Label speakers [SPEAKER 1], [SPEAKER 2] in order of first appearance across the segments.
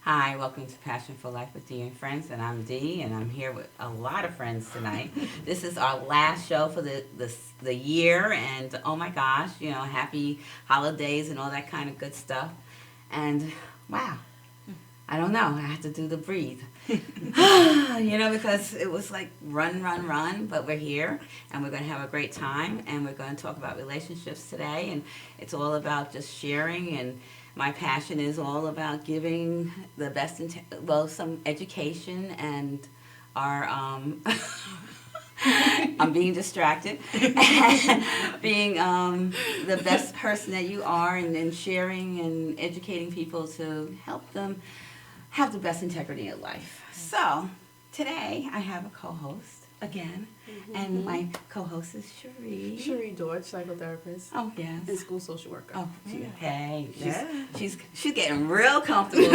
[SPEAKER 1] Hi, welcome to Passion for Life with Dee and Friends, and I'm Dee, and I'm here with a lot of friends tonight. This is our last show for the year, and oh my gosh, happy holidays and all that kind of good stuff. And wow, I don't know, I have to do the breathe. Because it was like run, run, run, but we're here, and we're going to have a great time, and we're going to talk about relationships today, and it's all about just sharing, and my passion is all about giving the best, some education and our, I'm being distracted, being the best person that you are, and then sharing and educating people to help them have the best integrity of life. So today I have a co-host again, and my co-host is Cherie.
[SPEAKER 2] Cherie George, psychotherapist.
[SPEAKER 1] Oh yes.
[SPEAKER 2] And school social worker.
[SPEAKER 1] Oh,
[SPEAKER 2] Yeah.
[SPEAKER 1] hey,
[SPEAKER 2] Yeah.
[SPEAKER 1] she's getting real comfortable.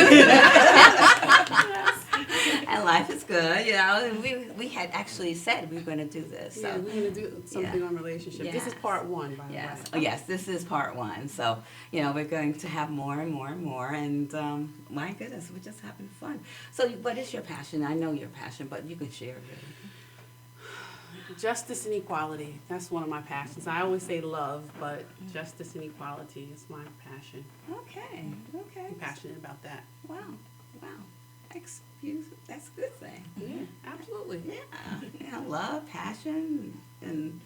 [SPEAKER 1] And life is good, And we had actually said we were going to do this. So.
[SPEAKER 2] Yeah, we're going to do something on relationship.
[SPEAKER 1] Yes.
[SPEAKER 2] This is part one, by the
[SPEAKER 1] Yes.
[SPEAKER 2] way.
[SPEAKER 1] Oh, yes, this is part one. So, we're going to have more and more and more. And my goodness, we're just having fun. So, what is your passion? I know your passion, but you can share it.
[SPEAKER 2] Justice and equality. That's one of my passions. I always say love, but justice and equality is my passion.
[SPEAKER 1] Okay.
[SPEAKER 2] I'm passionate about that.
[SPEAKER 1] Wow. That's a good thing.
[SPEAKER 2] Yeah, absolutely.
[SPEAKER 1] Yeah. Love, passion, and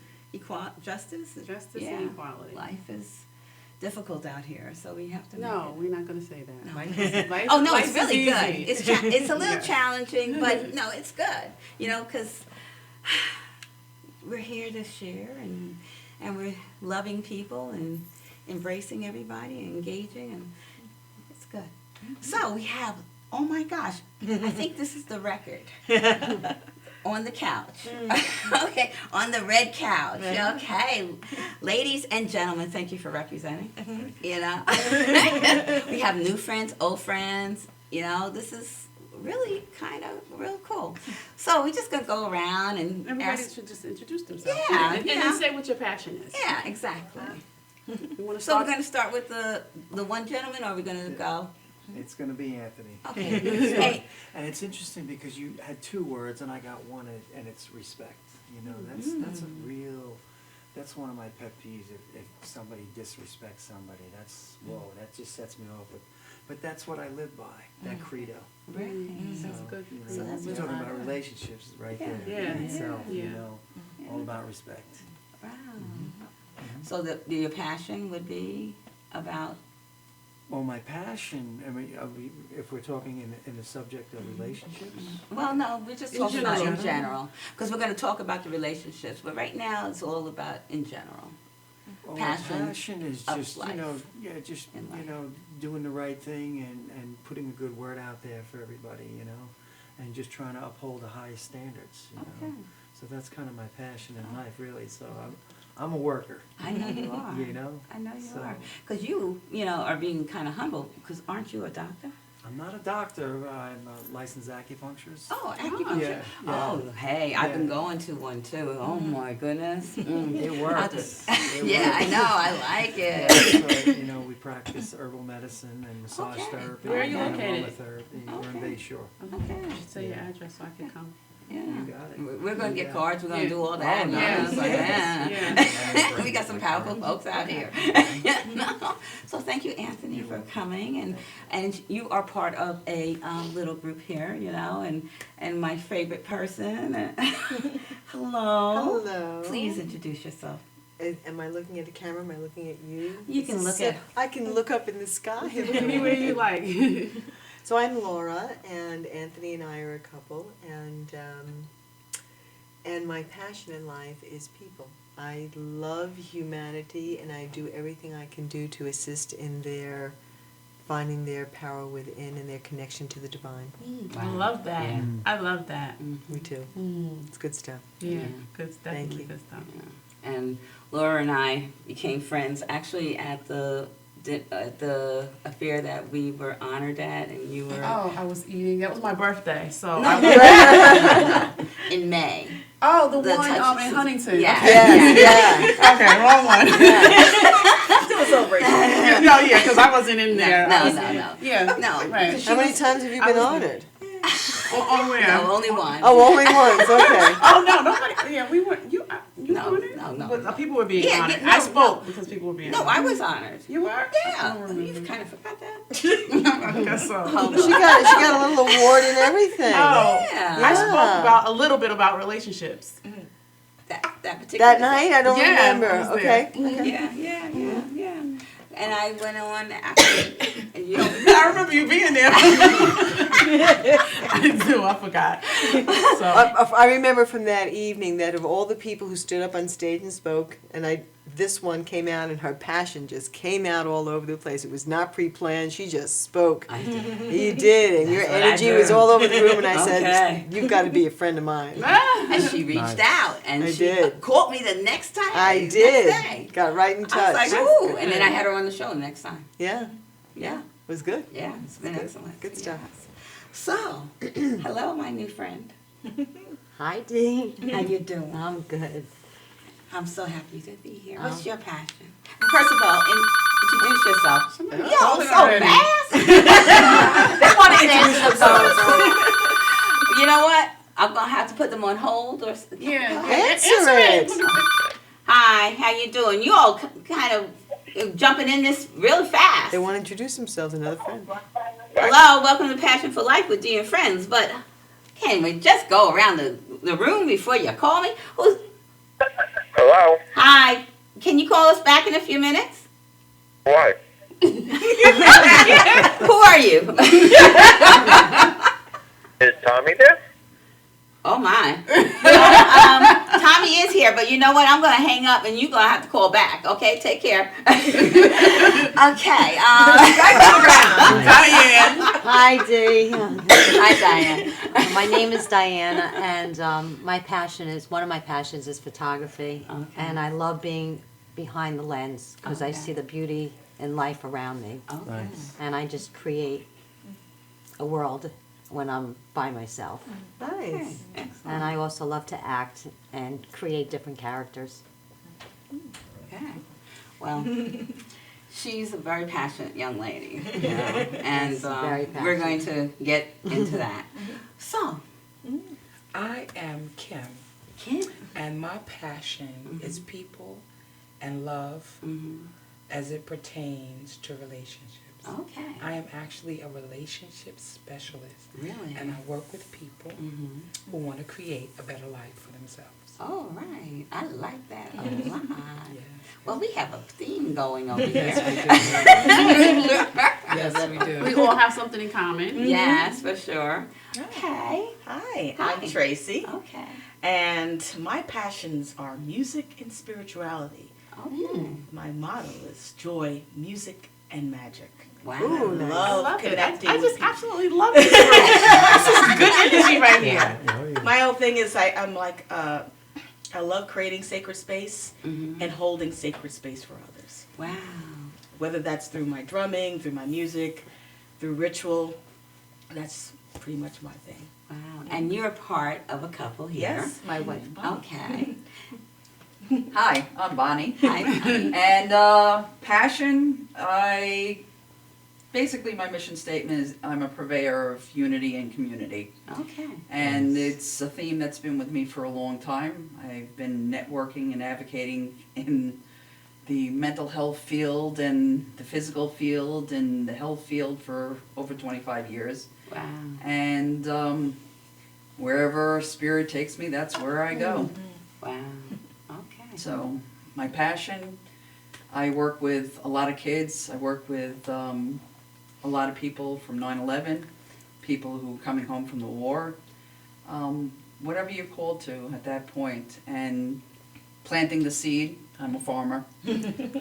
[SPEAKER 1] justice.
[SPEAKER 2] Justice and equality.
[SPEAKER 1] Life is difficult out here, so we have to
[SPEAKER 2] No, we're not going to say that.
[SPEAKER 1] No.
[SPEAKER 2] Life,
[SPEAKER 1] Oh no,
[SPEAKER 2] life
[SPEAKER 1] it's really
[SPEAKER 2] is
[SPEAKER 1] good.
[SPEAKER 2] easy.
[SPEAKER 1] It's a little
[SPEAKER 2] Yeah.
[SPEAKER 1] challenging, but no, it's good. Because we're here to share, and we're loving people and embracing everybody and engaging, and it's good. So we have, oh my gosh, I think this is the record. On the couch. Okay, on the red couch. Okay. Ladies and gentlemen, thank you for representing. We have new friends, old friends. This is really kind of real cool. So we're just going to go around and
[SPEAKER 2] Everybody
[SPEAKER 1] ask.
[SPEAKER 2] should just introduce themselves.
[SPEAKER 1] Yeah,
[SPEAKER 2] And then say what your passion is.
[SPEAKER 1] Yeah, exactly.
[SPEAKER 2] You want to
[SPEAKER 1] So we're
[SPEAKER 2] start?
[SPEAKER 1] going to start with the one gentleman, or are we going to go?
[SPEAKER 3] It's going to be Anthony.
[SPEAKER 1] Okay. Hey.
[SPEAKER 3] And it's interesting because you had two words and I got one, and it's respect. That's one of my pet peeves. If somebody disrespects somebody, that just sets me off. But that's what I live by, that credo.
[SPEAKER 1] Right.
[SPEAKER 2] That's good.
[SPEAKER 1] So that's
[SPEAKER 3] We're
[SPEAKER 1] good.
[SPEAKER 3] talking about relationships right there.
[SPEAKER 2] Yeah.
[SPEAKER 3] In itself,
[SPEAKER 2] Yeah.
[SPEAKER 3] all about respect.
[SPEAKER 1] Wow. So your passion would be about.
[SPEAKER 3] Well, my passion, if we're talking in the subject of relationships,
[SPEAKER 1] Well, no, we're just
[SPEAKER 2] In
[SPEAKER 1] talking about in
[SPEAKER 2] general.
[SPEAKER 1] general, because we're going to talk about the relationships. But right now, it's all about in general.
[SPEAKER 3] well,
[SPEAKER 1] Passion
[SPEAKER 3] my passion is
[SPEAKER 1] of
[SPEAKER 3] just,
[SPEAKER 1] life.
[SPEAKER 3] just,
[SPEAKER 1] In life.
[SPEAKER 3] doing the right thing and putting a good word out there for everybody, and just trying to uphold the highest standards,
[SPEAKER 1] Okay.
[SPEAKER 3] So that's kind of my passion in life, really. So I'm a worker.
[SPEAKER 1] I know you are. I know you
[SPEAKER 3] So-
[SPEAKER 1] are. Because you are being kind of humble. Because aren't you a doctor?
[SPEAKER 3] I'm not a doctor. I'm a licensed acupuncturist.
[SPEAKER 1] Oh, acupuncture.
[SPEAKER 3] Yeah, yeah.
[SPEAKER 1] Oh, hey, I've been
[SPEAKER 3] Yeah.
[SPEAKER 1] going to one too. Oh my goodness.
[SPEAKER 3] It works. It
[SPEAKER 1] Yeah, I
[SPEAKER 3] works.
[SPEAKER 1] know. I like
[SPEAKER 3] Yeah,
[SPEAKER 1] it.
[SPEAKER 3] so, we practice herbal medicine and massage
[SPEAKER 1] Okay.
[SPEAKER 3] therapy.
[SPEAKER 2] Where are you
[SPEAKER 3] and
[SPEAKER 2] located?
[SPEAKER 3] aromatherapy. We're in
[SPEAKER 1] Okay.
[SPEAKER 3] Bayshore.
[SPEAKER 1] Okay.
[SPEAKER 2] You should say your address so I can come.
[SPEAKER 1] Yeah.
[SPEAKER 3] You got it.
[SPEAKER 1] We're going to get
[SPEAKER 3] Yeah.
[SPEAKER 1] cards. We're going to
[SPEAKER 2] Yeah.
[SPEAKER 1] do all that.
[SPEAKER 3] Oh, nice.
[SPEAKER 2] Yeah.
[SPEAKER 1] We got some powerful folks out here. So thank you, Anthony,
[SPEAKER 3] You're
[SPEAKER 1] for
[SPEAKER 3] welcome.
[SPEAKER 1] coming. And you are part of a little group here, and my favorite person. Hello.
[SPEAKER 4] Hello.
[SPEAKER 1] Please introduce yourself.
[SPEAKER 4] Am I looking at the camera? Am I looking at you?
[SPEAKER 1] You can look at.
[SPEAKER 4] I can look up in the sky.
[SPEAKER 2] Anywhere you like.
[SPEAKER 4] So I'm Laura, and Anthony and I are a couple, and my passion in life is people. I love humanity, and I do everything I can do to assist in their finding their power within and their connection to the divine.
[SPEAKER 2] I love that.
[SPEAKER 1] Yeah.
[SPEAKER 2] I love that.
[SPEAKER 4] Me too.
[SPEAKER 2] Mm.
[SPEAKER 4] It's good stuff.
[SPEAKER 2] Yeah, good stuff.
[SPEAKER 4] Thank you.
[SPEAKER 2] Good stuff.
[SPEAKER 1] And Laura and I became friends actually at the affair that we were honored at, and you were
[SPEAKER 2] Oh, I was eating. That was my birthday. So.
[SPEAKER 1] No.
[SPEAKER 2] I was,
[SPEAKER 1] in May.
[SPEAKER 2] oh, the
[SPEAKER 1] The
[SPEAKER 2] one
[SPEAKER 1] touch-
[SPEAKER 2] in Huntington.
[SPEAKER 1] Yeah.
[SPEAKER 2] Okay.
[SPEAKER 4] Yeah.
[SPEAKER 2] Okay, wrong one.
[SPEAKER 1] So
[SPEAKER 5] celebration.
[SPEAKER 2] No, yeah, because I wasn't in there.
[SPEAKER 1] No,
[SPEAKER 2] I was-
[SPEAKER 1] no, no.
[SPEAKER 2] Yeah.
[SPEAKER 1] No,
[SPEAKER 2] Right.
[SPEAKER 4] How many times have you
[SPEAKER 2] I
[SPEAKER 4] been
[SPEAKER 2] was-
[SPEAKER 4] honored?
[SPEAKER 2] Oh, where?
[SPEAKER 1] No, only one.
[SPEAKER 4] Oh, only once, okay.
[SPEAKER 2] Oh, no, nobody. Yeah, we weren't. You
[SPEAKER 1] No,
[SPEAKER 2] honored?
[SPEAKER 1] no.
[SPEAKER 2] But, people were being
[SPEAKER 1] Yeah,
[SPEAKER 2] honored.
[SPEAKER 1] yeah,
[SPEAKER 2] I
[SPEAKER 1] no,
[SPEAKER 2] spoke because people were being
[SPEAKER 1] No,
[SPEAKER 2] honored.
[SPEAKER 1] I was honored.
[SPEAKER 2] You were?
[SPEAKER 1] Yeah.
[SPEAKER 2] I don't remember.
[SPEAKER 1] You kind of forgot that?
[SPEAKER 2] I guess so.
[SPEAKER 1] Hold
[SPEAKER 4] She
[SPEAKER 1] on.
[SPEAKER 4] got a little award and everything.
[SPEAKER 2] Oh,
[SPEAKER 1] Yeah.
[SPEAKER 2] I
[SPEAKER 4] Yeah.
[SPEAKER 2] spoke about a little bit about relationships.
[SPEAKER 1] That particular
[SPEAKER 4] That night, I don't
[SPEAKER 2] Yeah,
[SPEAKER 4] remember.
[SPEAKER 2] I was
[SPEAKER 4] Okay.
[SPEAKER 2] there.
[SPEAKER 1] Yeah. And I went on after, and you know,
[SPEAKER 2] I remember you being there. I do. I forgot. So
[SPEAKER 4] I remember from that evening that of all the people who stood up on stage and spoke, and this one came out and her passion just came out all over the place. It was not pre-planned. She just spoke.
[SPEAKER 1] I did.
[SPEAKER 4] You did, and your
[SPEAKER 1] That's what I
[SPEAKER 4] energy was
[SPEAKER 1] do.
[SPEAKER 4] all over the room. And I
[SPEAKER 1] Okay.
[SPEAKER 4] said, "You've got to be a friend of mine."
[SPEAKER 1] And she reached
[SPEAKER 3] Nice.
[SPEAKER 1] out, and
[SPEAKER 4] I
[SPEAKER 1] she
[SPEAKER 4] did.
[SPEAKER 1] caught me the next time.
[SPEAKER 4] I
[SPEAKER 1] Next
[SPEAKER 4] did.
[SPEAKER 1] day.
[SPEAKER 4] Got right in
[SPEAKER 1] I
[SPEAKER 4] touch.
[SPEAKER 1] was like, ooh, and then I had her on the show the next time.
[SPEAKER 4] Yeah,
[SPEAKER 1] Yeah,
[SPEAKER 4] it was good.
[SPEAKER 1] yeah, it's been
[SPEAKER 4] Good.
[SPEAKER 1] excellent.
[SPEAKER 4] Good stuff.
[SPEAKER 1] Yes. So, hello, my new friend.
[SPEAKER 6] Hi, Dee.
[SPEAKER 1] How you doing?
[SPEAKER 6] I'm good.
[SPEAKER 1] I'm so happy to be here. What's
[SPEAKER 6] Oh.
[SPEAKER 1] your passion? First of all, introduce yourself. Yo,
[SPEAKER 2] Oh,
[SPEAKER 1] so
[SPEAKER 2] already.
[SPEAKER 1] fast.
[SPEAKER 6] They want to introduce themselves.
[SPEAKER 1] You know what? I'm gonna have to put them on hold or.
[SPEAKER 2] yeah.
[SPEAKER 4] Answer it.
[SPEAKER 1] Hi, how you doing? You all kind of jumping in this real fast.
[SPEAKER 4] They want to introduce themselves, another friend.
[SPEAKER 1] Hello, welcome to Passion for Life with Dee and Friends. But can we just go around the room before you call me? Who's?
[SPEAKER 7] Hello?
[SPEAKER 1] Hi. Can you call us back in a few minutes?
[SPEAKER 7] Why?
[SPEAKER 1] Who are you?
[SPEAKER 7] Is Tommy there?
[SPEAKER 1] Oh my. Tommy is here, but you know what? I'm gonna hang up and you're gonna have to call back. Okay, take care. Okay.
[SPEAKER 2] Diane.
[SPEAKER 6] Hi, Dee.
[SPEAKER 1] Hi, Diane.
[SPEAKER 6] My name is Diana, and one of my passions is photography.
[SPEAKER 1] Okay.
[SPEAKER 6] And I love being behind the lens because I
[SPEAKER 1] Okay.
[SPEAKER 6] see the beauty in life around me.
[SPEAKER 1] Okay.
[SPEAKER 3] Nice.
[SPEAKER 6] And I just create a world when I'm by myself.
[SPEAKER 4] Nice.
[SPEAKER 6] And I also love to act and create different characters.
[SPEAKER 1] Okay. Well, she's a very passionate young lady, you know, and
[SPEAKER 6] Very
[SPEAKER 1] we're going to get into that. So,
[SPEAKER 5] I am Kim,
[SPEAKER 1] Kim.
[SPEAKER 5] and my passion is people and love as it pertains to relationships.
[SPEAKER 1] Okay.
[SPEAKER 5] I am actually a relationship specialist,
[SPEAKER 1] Really?
[SPEAKER 5] and I work with people who want to create a better life for themselves.
[SPEAKER 1] Oh, right. I like that a lot.
[SPEAKER 5] Yeah.
[SPEAKER 1] Well, we have a theme going over here.
[SPEAKER 5] Yes, we do.
[SPEAKER 2] We all have something in common.
[SPEAKER 1] Yes, for sure. Okay.
[SPEAKER 8] Hi,
[SPEAKER 1] Hi.
[SPEAKER 8] I'm Tracy,
[SPEAKER 1] Okay.
[SPEAKER 8] and my passions are music and spirituality.
[SPEAKER 1] Okay.
[SPEAKER 8] My motto is joy, music, and magic.
[SPEAKER 1] Wow.
[SPEAKER 4] Ooh, nice.
[SPEAKER 2] I
[SPEAKER 8] Love
[SPEAKER 2] love it.
[SPEAKER 8] connecting
[SPEAKER 2] I
[SPEAKER 8] with
[SPEAKER 2] just
[SPEAKER 8] people.
[SPEAKER 2] absolutely love this room. This is good energy right here.
[SPEAKER 8] My whole thing is I'm like, I love creating sacred space
[SPEAKER 1] Mhm.
[SPEAKER 8] and holding sacred space for others.
[SPEAKER 1] Wow.
[SPEAKER 8] Whether that's through my drumming, through my music, through ritual, that's pretty much my thing.
[SPEAKER 1] Wow. And you're part of a couple here.
[SPEAKER 8] Yes, my wife.
[SPEAKER 1] Okay.
[SPEAKER 9] Hi, I'm Bonnie.
[SPEAKER 1] Hi, Bonnie.
[SPEAKER 9] And passion, basically my mission statement is I'm a purveyor of unity and community.
[SPEAKER 1] Okay.
[SPEAKER 9] And it's a theme that's been with me for a long time. I've been networking and advocating in the mental health field and the physical field and the health field for over 25 years.
[SPEAKER 1] Wow.
[SPEAKER 9] And wherever spirit takes me, that's where I go.
[SPEAKER 1] Wow. Okay.
[SPEAKER 9] So my passion, I work with a lot of kids. I work with a lot of people from 9/11, people who are coming home from the war, whatever you're called to at that point, and planting the seed. I'm a farmer,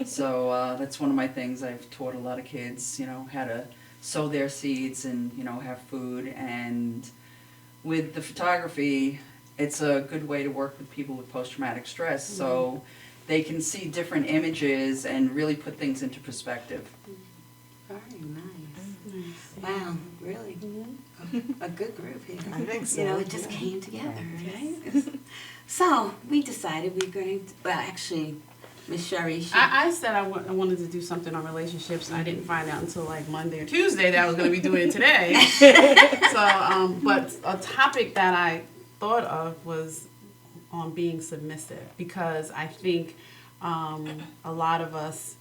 [SPEAKER 9] so that's one of my things. I've taught a lot of kids, you know, how to sow their seeds and, you know, have food. And with the photography, it's a good way to work with people with post-traumatic stress, so they can see different images and really put things into perspective.
[SPEAKER 1] Very nice. Wow, really a good group here.
[SPEAKER 4] I think so.
[SPEAKER 1] You know, it just came together, right? So we decided we're going to, well, actually, Miss Sherry.
[SPEAKER 2] I said I wanted to do something on relationships. I didn't find out until like Monday or Tuesday that I was going to be doing it today. So, but a topic that I thought of was on being submissive, because I think a lot of us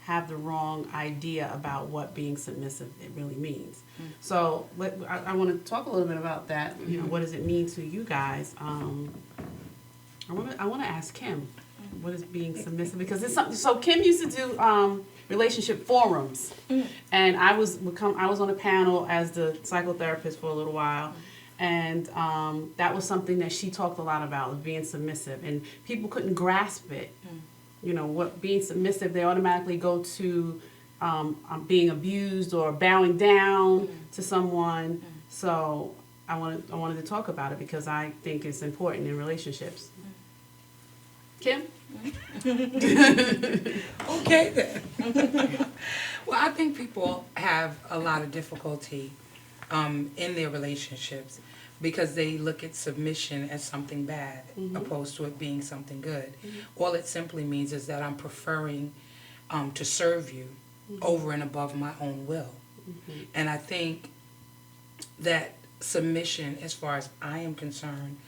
[SPEAKER 2] have the wrong idea about what being submissive it really means. So I want to talk a little bit about that. You know, what does it mean to you guys? I want to ask Kim, what is being submissive? Because it's something. So Kim used to do relationship forums, and I was on a panel as the psychotherapist for a little while. And that was something that she talked a lot about, was being submissive, and people couldn't grasp it. You know, what being submissive, they automatically go to being abused or bowing down to someone. So I wanted to talk about it because I think it's important in relationships. Kim?
[SPEAKER 5] Okay then. Well, I think people have a lot of difficulty in their relationships because they look at submission as something bad opposed to it being something good. All it simply means is that I'm preferring to serve you over and above my own will. And I think that submission, as far as I am concerned,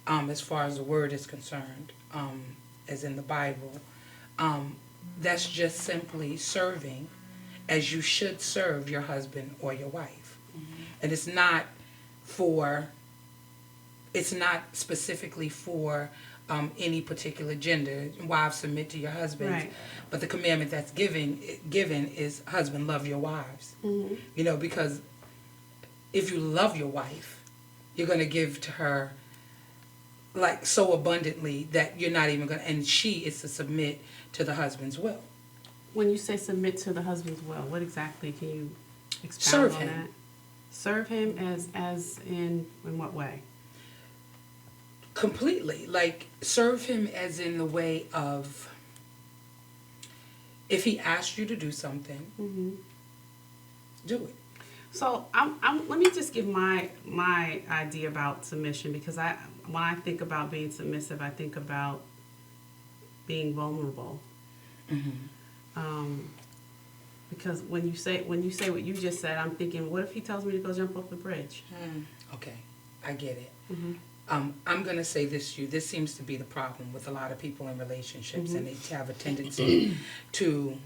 [SPEAKER 5] as far as the word is concerned, as in the Bible, that's just simply serving as you should serve your husband or your wife. And it's not specifically for any particular gender. Wives, submit to your husbands.
[SPEAKER 2] Right.
[SPEAKER 5] But the commandment that's given is husband, love your wives. You know, because if you love your wife, you're going to give to her like so abundantly that you're not even going to, and she is to submit to the husband's will.
[SPEAKER 2] When you say submit to the husband's will, what exactly can you expound
[SPEAKER 5] Serve
[SPEAKER 2] on
[SPEAKER 5] him.
[SPEAKER 2] that? Serve him as in what way?
[SPEAKER 5] Completely. Like, serve him as in the way of, if he asked you to do something, do it.
[SPEAKER 2] So let me just give my idea about submission, because when I think about being submissive, I think about being vulnerable. Because when you say what you just said, I'm thinking, what if he tells me to go jump off the bridge?
[SPEAKER 5] Okay, I get it. I'm going to say this to you. This seems to be the problem with a lot of people in relationships, and they have a tendency to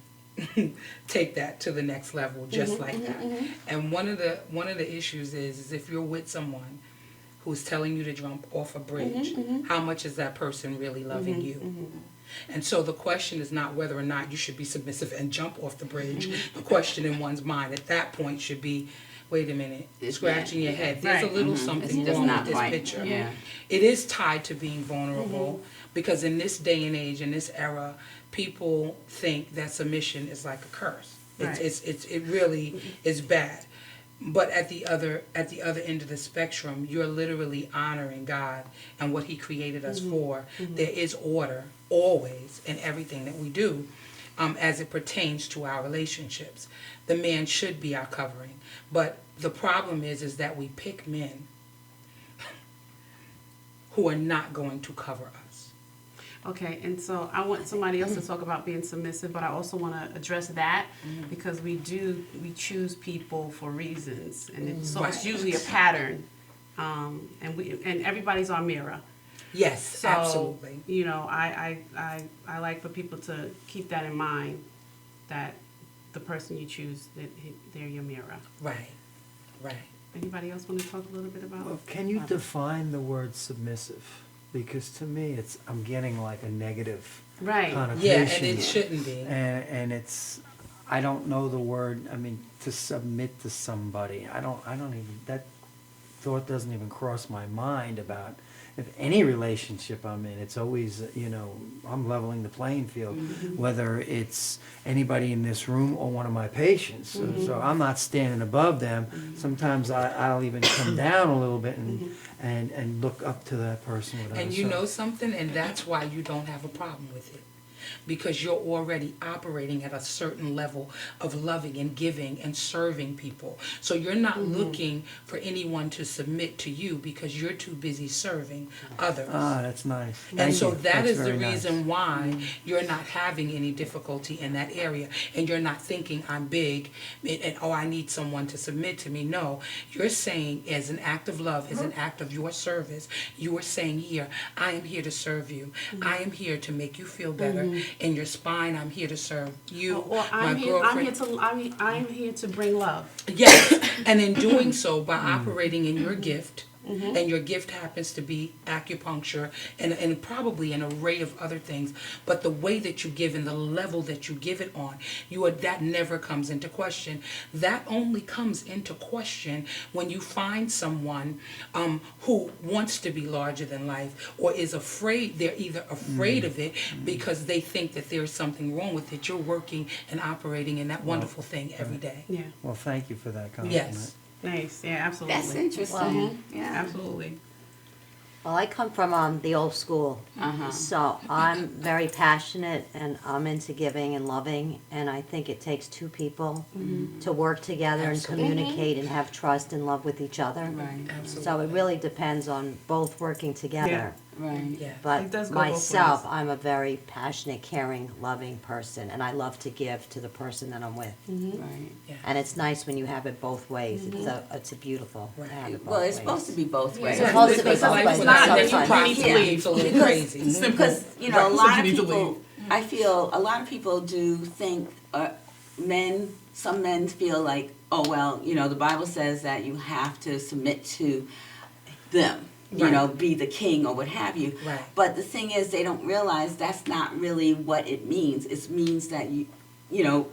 [SPEAKER 5] take that to the next level just like that. And one of the issues is if you're with someone who's telling you to jump off a bridge, how much is that person really loving you? And so the question is not whether or not you should be submissive and jump off the bridge. The question in one's mind at that point should be, wait a minute, scratching your head. There's a little something
[SPEAKER 1] It's just
[SPEAKER 5] wrong
[SPEAKER 1] not
[SPEAKER 5] with this
[SPEAKER 1] right.
[SPEAKER 5] picture.
[SPEAKER 1] Yeah.
[SPEAKER 5] It is tied to being vulnerable because in this day and age, in this era, people think that submission is like a curse.
[SPEAKER 2] Right.
[SPEAKER 5] It really is bad. But at the other end of the spectrum, you're literally honoring God and what He created us for. There is order always in everything that we do, as it pertains to our relationships. The man should be our covering, but the problem is that we pick men who are not going to cover us.
[SPEAKER 2] Okay, and so I want somebody else to talk about being submissive, but I also want to address that because we choose people for reasons, and it's usually a pattern, and everybody's our mirror.
[SPEAKER 5] Yes,
[SPEAKER 2] So,
[SPEAKER 5] absolutely.
[SPEAKER 2] You know, I like for people to keep that in mind, that the person you choose, they're your mirror.
[SPEAKER 5] Right.
[SPEAKER 2] Anybody else want to talk a little bit about?
[SPEAKER 3] Well, can you define the word submissive? Because to me, I'm getting like a negative
[SPEAKER 2] Right.
[SPEAKER 3] connotation.
[SPEAKER 5] Yeah, and it shouldn't be.
[SPEAKER 3] And I don't know the word. I mean, to submit to somebody. I don't even, that thought doesn't even cross my mind about if any relationship I'm in. It's always, I'm leveling the playing field, whether it's anybody in this room or one of my patients. So I'm not standing above them. Sometimes I'll even come down a little bit and look up to that person.
[SPEAKER 5] And you know something, and that's why you don't have a problem with it. because you're already operating at a certain level of loving and giving and serving people. So you're not looking for anyone to submit to you because you're too busy serving others.
[SPEAKER 3] Ah, that's nice.
[SPEAKER 5] And
[SPEAKER 3] Thank
[SPEAKER 5] so
[SPEAKER 3] you.
[SPEAKER 5] that
[SPEAKER 3] That's
[SPEAKER 5] is the
[SPEAKER 3] very nice.
[SPEAKER 5] reason why you're not having any difficulty in that area. And you're not thinking, I'm big, and oh, I need someone to submit to me. No, you're saying as an act of love, as an act of your service, you are saying here, I am here to serve you. I am here to make you feel better. In your spine, I'm here to serve you,
[SPEAKER 2] Or
[SPEAKER 5] my
[SPEAKER 2] I'm
[SPEAKER 5] girlfriend.
[SPEAKER 2] I'm here to bring love.
[SPEAKER 5] Yes, and in doing so, by operating in your gift, and your gift happens to be acupuncture and probably an array of other things, but the way that you give and the level that you give it on, that never comes into question. That only comes into question when you find someone who wants to be larger than life or is afraid. They're either afraid of it because they think that there's something wrong with it. You're working and operating in that wonderful thing every day.
[SPEAKER 2] Yeah.
[SPEAKER 3] Well, thank you for that compliment.
[SPEAKER 5] Yes.
[SPEAKER 2] Nice. Yeah, absolutely.
[SPEAKER 1] That's interesting. Yeah.
[SPEAKER 2] Absolutely.
[SPEAKER 6] Well, I come from the old school, so I'm very passionate and I'm into giving and loving, and I think it takes two people to work together
[SPEAKER 5] Absolutely.
[SPEAKER 6] and communicate and have trust and love with each other.
[SPEAKER 1] Right.
[SPEAKER 5] Absolutely.
[SPEAKER 6] So it really depends on both working together.
[SPEAKER 1] Right.
[SPEAKER 5] Yeah.
[SPEAKER 2] It
[SPEAKER 6] But
[SPEAKER 2] does go both
[SPEAKER 6] myself,
[SPEAKER 2] ways.
[SPEAKER 6] I'm a very passionate, caring, loving person, and I love to give to the person that I'm with.
[SPEAKER 1] Right.
[SPEAKER 6] And it's nice when you have it both ways. It's a beautiful to have it both
[SPEAKER 1] Well, it's
[SPEAKER 6] ways.
[SPEAKER 1] supposed to be both ways.
[SPEAKER 6] It's supposed to be
[SPEAKER 1] Because
[SPEAKER 6] both
[SPEAKER 1] life
[SPEAKER 6] ways,
[SPEAKER 1] is
[SPEAKER 6] but
[SPEAKER 1] not-
[SPEAKER 6] sometimes-
[SPEAKER 5] Reciprocity, it's a little crazy.
[SPEAKER 1] Because, you know,
[SPEAKER 2] Right,
[SPEAKER 1] a
[SPEAKER 2] so
[SPEAKER 1] lot
[SPEAKER 2] you
[SPEAKER 1] of
[SPEAKER 2] need to
[SPEAKER 1] people,
[SPEAKER 2] leave.
[SPEAKER 1] I feel, a lot of people do think, some men feel like, oh, well, you know, the Bible says that you have to submit to them, you know, be the king or what have you.
[SPEAKER 5] Right.
[SPEAKER 1] But the thing is, they don't realize that's not really what it means. It means that you know,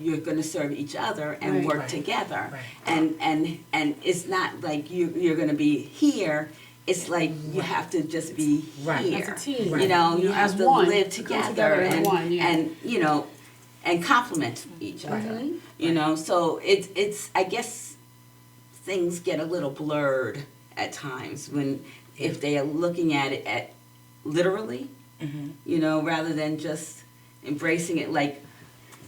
[SPEAKER 1] you're going to serve each other and
[SPEAKER 2] Right.
[SPEAKER 1] work
[SPEAKER 5] Right.
[SPEAKER 1] together.
[SPEAKER 5] Right.
[SPEAKER 1] And it's not like you're going to be here. It's like you have to just be
[SPEAKER 5] Right.
[SPEAKER 1] here.
[SPEAKER 2] As a team.
[SPEAKER 1] You know, you
[SPEAKER 2] As
[SPEAKER 1] have to
[SPEAKER 2] one.
[SPEAKER 1] live
[SPEAKER 2] Come
[SPEAKER 1] together,
[SPEAKER 2] together as one, yeah.
[SPEAKER 1] and you know, and complement each other. You know, so it's I guess things get a little blurred at times when if they are looking at it at literally, you know, rather than just embracing it like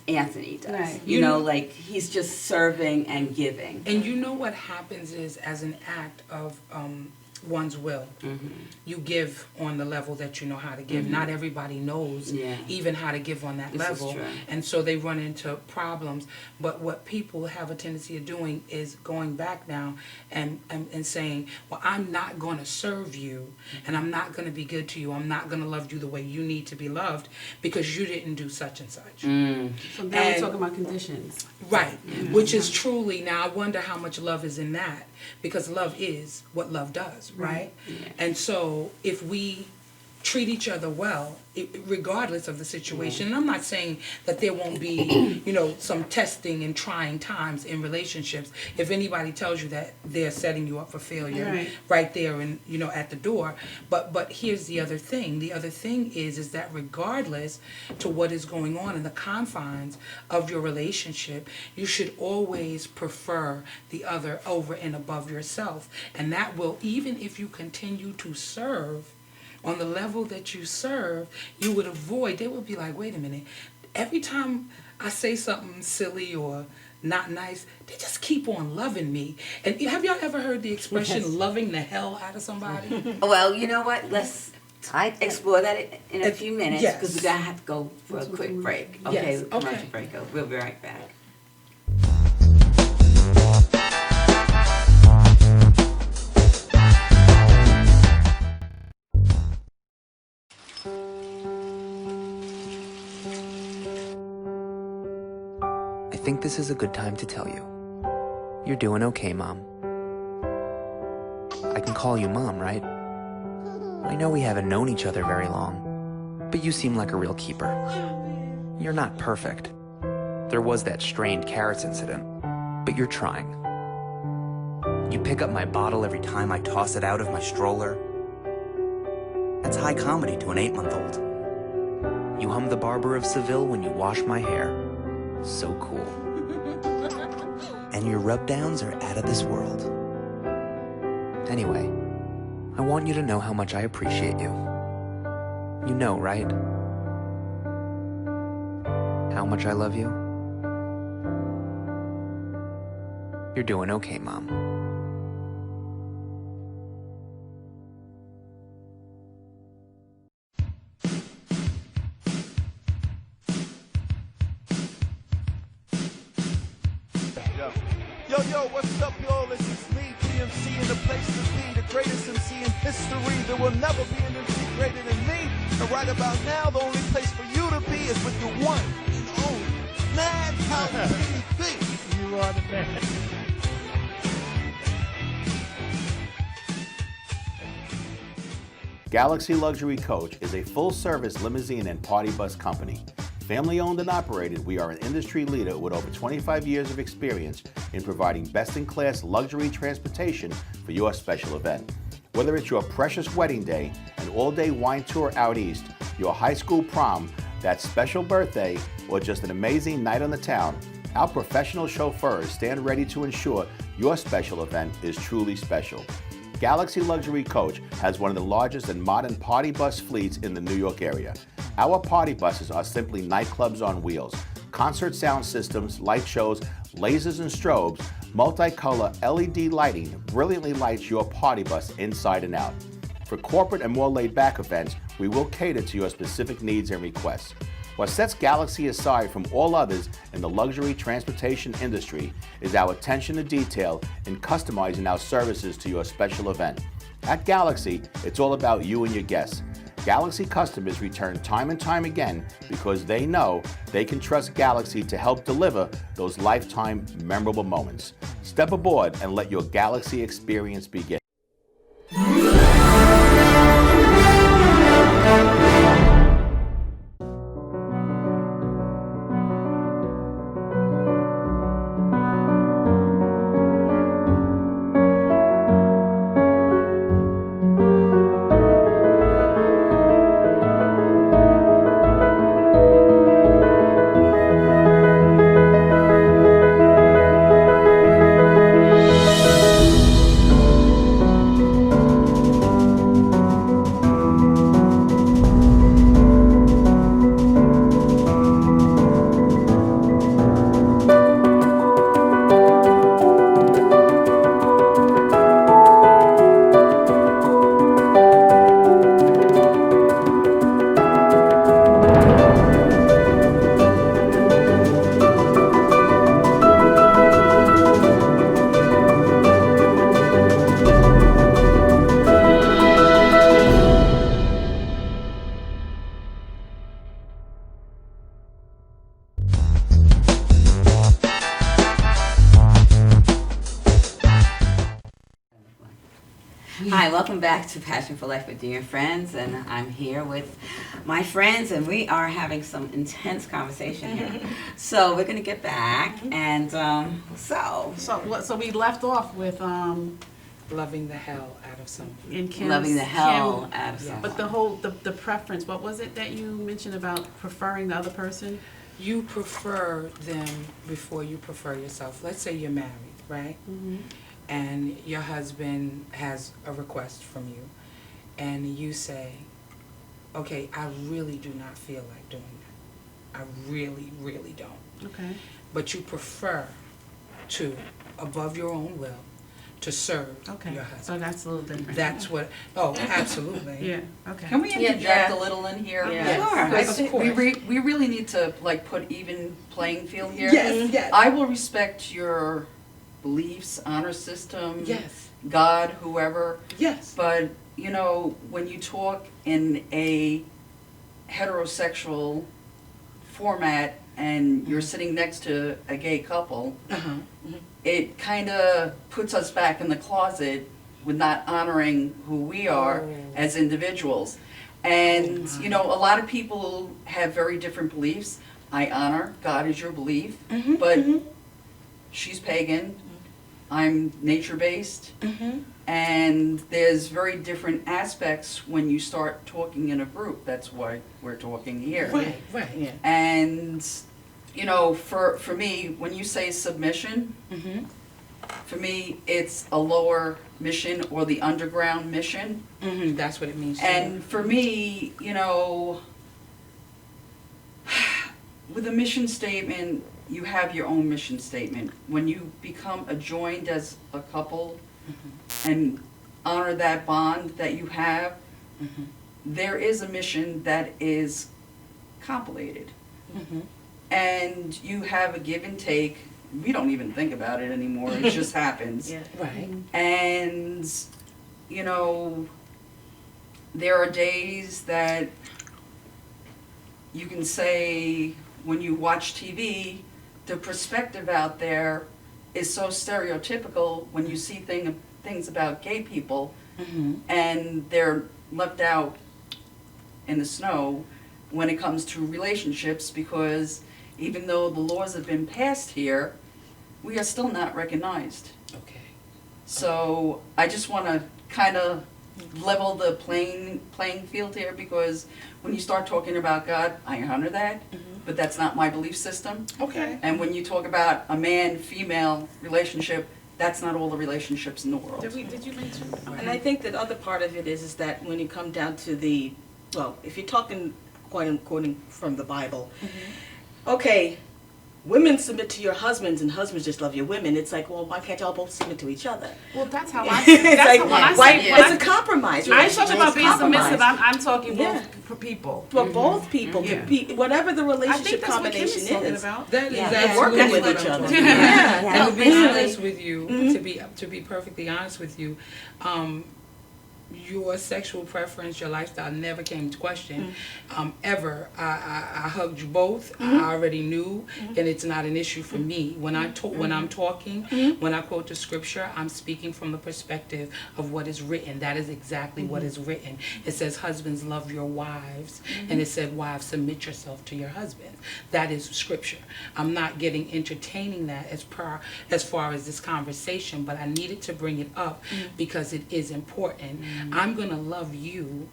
[SPEAKER 1] Anthony does.
[SPEAKER 2] Right.
[SPEAKER 1] You know, like he's just serving and giving.
[SPEAKER 5] And you know what happens is, as an act of one's will, you give on the level that you know how to give. Not everybody knows
[SPEAKER 1] Yeah.
[SPEAKER 5] even how to give on that
[SPEAKER 1] This is
[SPEAKER 5] level.
[SPEAKER 1] true.
[SPEAKER 5] And so they run into problems. But what people have a tendency of doing is going back now and saying, well, I'm not going to serve you and I'm not going to be good to you. I'm not going to love you the way you need to be loved because you didn't do such and such.
[SPEAKER 2] So now we're
[SPEAKER 5] And-
[SPEAKER 2] talking about conditions.
[SPEAKER 5] Right, which is truly, now I wonder how much love is in that, because love is what love does, right? And so if we treat each other well, regardless of the situation, and I'm not saying that there won't be, you know, some testing and trying times in relationships. If anybody tells you that, they're setting you up for failure right there and, you know, at the door. But here's the other thing. The other thing is that regardless to what is going on in the confines of your relationship, you should always prefer the other over and above yourself. And that will, even if you continue to serve on the level that you serve, you would avoid, they would be like, wait a minute, every time I say something silly or not nice, they just keep on loving me. And have y'all ever heard the expression loving the hell out of somebody?
[SPEAKER 1] Well, you know what? Let's
[SPEAKER 6] I think-
[SPEAKER 1] explore that in a few minutes
[SPEAKER 5] Yes.
[SPEAKER 1] because we're going to have to go for a quick break. Okay,
[SPEAKER 5] Yes,
[SPEAKER 1] commercial
[SPEAKER 5] okay.
[SPEAKER 1] break. We'll be right back.
[SPEAKER 10] I think this is a good time to tell you. You're doing okay, Mom. I can call you Mom, right? I know we haven't known each other very long, but you seem like a real keeper. You're not perfect. There was that strained carrots incident, but you're trying. You pick up my bottle every time I toss it out of my stroller. That's high comedy to an 8-month-old. You hum the Barber of Seville when you wash my hair. So cool. And your rub-downs are out of this world. Anyway, I want you to know how much I appreciate you. You know, right? much I love you? You're doing okay, Mom.
[SPEAKER 11] Yo, what's up, y'all? This is me, DMC, in the place to be, the greatest MC in history. There will never be an MC greater than me. And right about now, the only place for you to be is with the one and only Madhouse TV. You are the man.
[SPEAKER 12] Galaxy Luxury Coach is a full-service limousine and party bus company. Family owned and operated, we are an industry leader with over 25 years of experience in providing best-in-class luxury transportation for your special event. Whether it's your precious wedding day, an all-day wine tour out east, your high school prom, that special birthday, or just an amazing night on the town, our professional chauffeurs stand ready to ensure your special event is truly special. Galaxy Luxury Coach has one of the largest and modern party bus fleets in the New York area. Our party buses are simply nightclubs on wheels. Concert sound systems, light shows, lasers and strobes, multicolor LED lighting brilliantly lights your party bus inside and out. For corporate and more laid-back events, we will cater to your specific needs and requests. What sets Galaxy aside from all others in the luxury transportation industry is our attention to detail in customizing our services to your special event. At Galaxy, it's all about you and your guests. Galaxy customers return time and time again because they know they can trust Galaxy to help deliver those lifetime memorable moments. Step aboard and let your Galaxy experience begin.
[SPEAKER 1] Hi, welcome back to Passion for Life with Dee and Friends, and I'm here with my friends, and we are having some intense conversation here. So we're gonna get back, and
[SPEAKER 2] So we left off with
[SPEAKER 5] Loving the hell out of something.
[SPEAKER 2] in Kim's,
[SPEAKER 1] loving the hell
[SPEAKER 2] Kim,
[SPEAKER 1] out of
[SPEAKER 5] Yeah.
[SPEAKER 1] someone.
[SPEAKER 2] but the whole the preference. What was it that you mentioned about preferring the other person?
[SPEAKER 5] You prefer them before you prefer yourself. Let's say you're married, right? And your husband has a request from you, and you say, okay, I really do not feel like doing that. I really, really don't.
[SPEAKER 2] Okay.
[SPEAKER 5] But you prefer to, above your own will, to serve
[SPEAKER 2] Okay.
[SPEAKER 5] your
[SPEAKER 2] So
[SPEAKER 5] husband.
[SPEAKER 2] that's a little different.
[SPEAKER 5] That's what, oh, absolutely.
[SPEAKER 2] Yeah. Okay.
[SPEAKER 9] Can we interject
[SPEAKER 1] Yeah.
[SPEAKER 9] a little in here?
[SPEAKER 8] Yeah.
[SPEAKER 1] Sure.
[SPEAKER 9] Because
[SPEAKER 5] Of course.
[SPEAKER 9] we really need to like put even playing field here.
[SPEAKER 5] Yes, yes.
[SPEAKER 9] I will respect your beliefs, honor system,
[SPEAKER 5] Yes,
[SPEAKER 9] God, whoever,
[SPEAKER 5] yes.
[SPEAKER 9] but you know, when you talk in a heterosexual format and you're sitting next to a gay couple,
[SPEAKER 5] Uh-huh.
[SPEAKER 9] it kind of puts us back in the closet with not honoring who we are
[SPEAKER 5] Oh.
[SPEAKER 9] as individuals. And, you know, a lot of people have very different beliefs. I honor God is your belief, but she's pagan, I'm nature-based, and there's very different aspects when you start talking in a group. That's why we're talking here.
[SPEAKER 5] Right, right.
[SPEAKER 8] Yeah.
[SPEAKER 9] And, you know, for me, when you say submission, for me, it's a lower mission or the underground mission.
[SPEAKER 5] That's what it means to
[SPEAKER 9] And for me, you know, with a mission statement, you have your own mission statement. When you become joined as a couple and honor that bond that you have, there is a mission that is compilated. And you have a give and take. We don't even think about it anymore. It just happens.
[SPEAKER 8] Yeah.
[SPEAKER 5] Right.
[SPEAKER 9] And, you know, there are days that you can say when you watch TV, the perspective out there is so stereotypical when you see things about gay people and they're left out in the snow when it comes to relationships, because even though the laws have been passed here, we are still not recognized.
[SPEAKER 5] Okay.
[SPEAKER 9] So I just want to kind of level the playing field here, because when you start talking about God, I honor that, but that's not my belief system.
[SPEAKER 5] Okay.
[SPEAKER 9] And when you talk about a man-female relationship, that's not all the relationships in the world.
[SPEAKER 2] Did you mention?
[SPEAKER 8] And I think that other part of it is that when you come down to the, well, if you're talking quoting from the Bible, okay, women submit to your husbands and husbands just love your women. It's like, well, why can't y'all both submit to each other?
[SPEAKER 2] Well, that's how I.
[SPEAKER 8] It's
[SPEAKER 2] That's
[SPEAKER 8] like,
[SPEAKER 2] how I
[SPEAKER 8] why,
[SPEAKER 2] see it.
[SPEAKER 8] it's a compromise.
[SPEAKER 2] I ain't talking about being submissive.
[SPEAKER 8] Compromise.
[SPEAKER 2] I'm talking
[SPEAKER 8] Yeah.
[SPEAKER 2] both for people.
[SPEAKER 8] For both people,
[SPEAKER 2] Yeah.
[SPEAKER 8] Whatever the
[SPEAKER 2] I think
[SPEAKER 8] relationship
[SPEAKER 2] that's what Kim
[SPEAKER 8] combination
[SPEAKER 2] is talking
[SPEAKER 8] is.
[SPEAKER 2] about.
[SPEAKER 5] That is
[SPEAKER 6] Yeah.
[SPEAKER 5] absolutely
[SPEAKER 8] Working with
[SPEAKER 5] what
[SPEAKER 8] each
[SPEAKER 5] I'm
[SPEAKER 8] other.
[SPEAKER 5] talking about.
[SPEAKER 8] Yeah.
[SPEAKER 5] And to be
[SPEAKER 1] basically-
[SPEAKER 5] honest with you, to be perfectly honest with you, your sexual preference, your lifestyle never came into question, ever. I hugged you both. I already knew, and it's not an issue for me. When I'm talking, when I quote the scripture, I'm speaking from the perspective of what is written. That is exactly what is written. It says, "Husbands, love your wives," and it said, "Wives, submit yourself to your husband." That is scripture. I'm not entertaining that as far as this conversation, but I needed to bring it up because it is important. I'm going to love you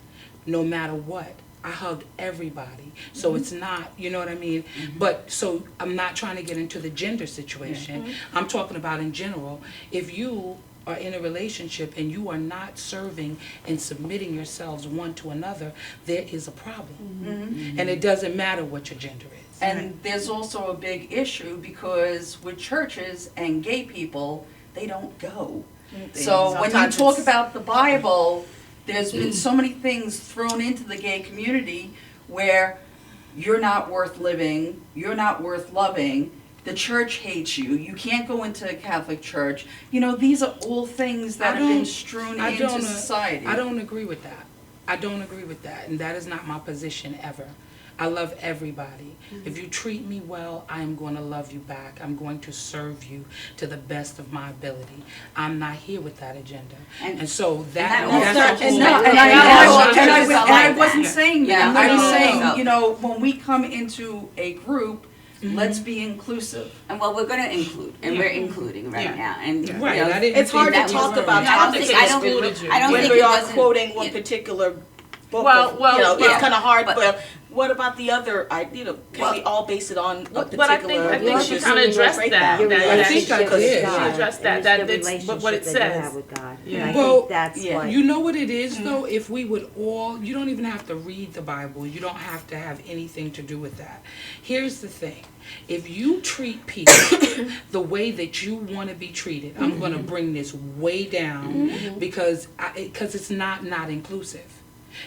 [SPEAKER 5] no matter what. I hug everybody. So it's not, you know what I mean? But so I'm not trying to get into the gender situation. I'm talking about in general. If you are in a relationship and you are not serving and submitting yourselves one to another, there is a problem. And it doesn't matter what your gender is.
[SPEAKER 9] And there's also a big issue because with churches and gay people, they don't go. So when you
[SPEAKER 8] Sometimes
[SPEAKER 9] talk
[SPEAKER 8] it's-
[SPEAKER 9] about the Bible, there's been so many things thrown into the gay community where you're not worth living, you're not worth loving, the church hates you, you can't go into a Catholic church. You know, these are all things that have been strewn into society.
[SPEAKER 5] I don't agree with that. I don't agree with that, and that is not my position ever. I love everybody. If you treat me well, I am going to love you back. I'm going to serve you to the best of my ability. I'm not here with that agenda. And so that's
[SPEAKER 9] I wasn't saying that.
[SPEAKER 1] Yeah,
[SPEAKER 9] I was
[SPEAKER 1] no.
[SPEAKER 9] saying, you know, when we come into a group, let's be inclusive.
[SPEAKER 1] And well, we're going to include, and we're including right now. And
[SPEAKER 5] Right,
[SPEAKER 1] you know,
[SPEAKER 5] I didn't
[SPEAKER 8] It's hard to
[SPEAKER 1] that
[SPEAKER 8] talk
[SPEAKER 1] was-
[SPEAKER 8] about
[SPEAKER 1] I don't
[SPEAKER 8] topics
[SPEAKER 1] think- I don't-
[SPEAKER 2] excluded you.
[SPEAKER 1] I don't
[SPEAKER 8] when
[SPEAKER 1] think
[SPEAKER 8] we
[SPEAKER 1] it
[SPEAKER 8] are
[SPEAKER 1] doesn't-
[SPEAKER 8] quoting one
[SPEAKER 1] yeah.
[SPEAKER 8] particular book.
[SPEAKER 2] Well,
[SPEAKER 8] it's
[SPEAKER 1] yeah.
[SPEAKER 8] kind of hard.
[SPEAKER 1] But-
[SPEAKER 8] But what about the other? Can we all base it on a particular?
[SPEAKER 2] But I think she kind of addressed that.
[SPEAKER 6] Your
[SPEAKER 2] that-
[SPEAKER 6] relationship
[SPEAKER 5] I
[SPEAKER 6] with
[SPEAKER 5] did.
[SPEAKER 6] God.
[SPEAKER 2] She addressed that.
[SPEAKER 6] And
[SPEAKER 2] That
[SPEAKER 6] it's the
[SPEAKER 2] it's what it
[SPEAKER 6] relationship that you
[SPEAKER 2] says.
[SPEAKER 6] have with God.
[SPEAKER 2] Yeah.
[SPEAKER 6] And I
[SPEAKER 5] Well,
[SPEAKER 6] think that's what.
[SPEAKER 5] You know what it is, though? If we would all, you don't even have to read the Bible. You don't have to have anything to do with that. Here's the thing. If you treat people the way that you want to be treated, I'm going to bring this way down because it's not inclusive.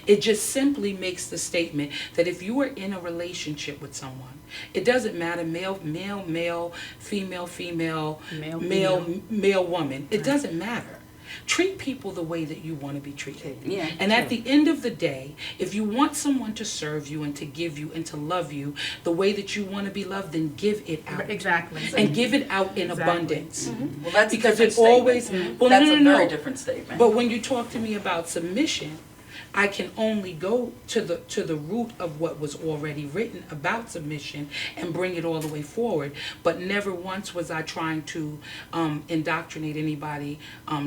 [SPEAKER 5] It just simply makes the statement that if you are in a relationship with someone, it doesn't matter male, female, male, woman. It doesn't matter. Treat people the way that you want to be treated.
[SPEAKER 1] Yeah,
[SPEAKER 5] And at the end of the day, if you want someone to serve you and to give you and to love you the way that you want to be loved, then give it out.
[SPEAKER 2] Exactly.
[SPEAKER 5] And give it out in
[SPEAKER 2] Exactly.
[SPEAKER 5] abundance.
[SPEAKER 9] Well, that's
[SPEAKER 5] Because
[SPEAKER 9] a
[SPEAKER 5] it
[SPEAKER 9] different
[SPEAKER 5] always,
[SPEAKER 9] statement.
[SPEAKER 5] well,
[SPEAKER 9] That's
[SPEAKER 5] no,
[SPEAKER 9] a
[SPEAKER 5] no,
[SPEAKER 9] very
[SPEAKER 5] no.
[SPEAKER 9] different statement.
[SPEAKER 5] But when you talk to me about submission, I can only go to the root of what was already written about submission and bring it all the way forward. But never once was I trying to indoctrinate anybody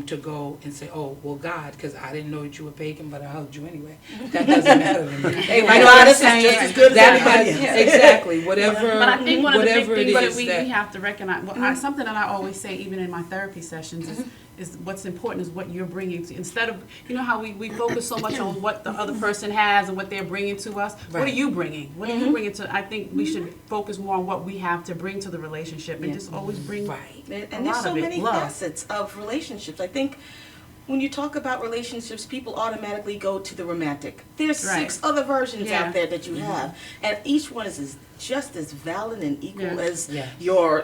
[SPEAKER 5] to go and say, oh, well, God, because I didn't know that you were pagan, but I hugged you anyway. That doesn't matter to me.
[SPEAKER 8] Hey,
[SPEAKER 5] You
[SPEAKER 8] my
[SPEAKER 5] know what I'm
[SPEAKER 8] God is
[SPEAKER 5] saying?
[SPEAKER 8] just as good as
[SPEAKER 5] That
[SPEAKER 8] anybody
[SPEAKER 5] has-
[SPEAKER 8] else.
[SPEAKER 5] Exactly. Whatever,
[SPEAKER 2] But I think one of the big
[SPEAKER 5] whatever it
[SPEAKER 2] things that
[SPEAKER 5] is
[SPEAKER 2] we
[SPEAKER 5] that
[SPEAKER 2] have to recognize, something that I always say even in my therapy sessions is is what's important is what you're bringing to, instead of, you know how we focus so much on what the other person has and what they're bringing to us. What are
[SPEAKER 5] Right.
[SPEAKER 2] you bringing? What are you bringing to, I think we should focus more on what we have to bring to the relationship and just always bring
[SPEAKER 5] Right.
[SPEAKER 8] And there's so many facets of relationships. I think when you talk about relationships, people automatically go to the romantic. There's
[SPEAKER 2] Right.
[SPEAKER 8] 6 other versions
[SPEAKER 2] Yeah.
[SPEAKER 8] out there that you have, and each one is just as valid and equal
[SPEAKER 2] Yeah.
[SPEAKER 8] as
[SPEAKER 5] Yes.
[SPEAKER 8] your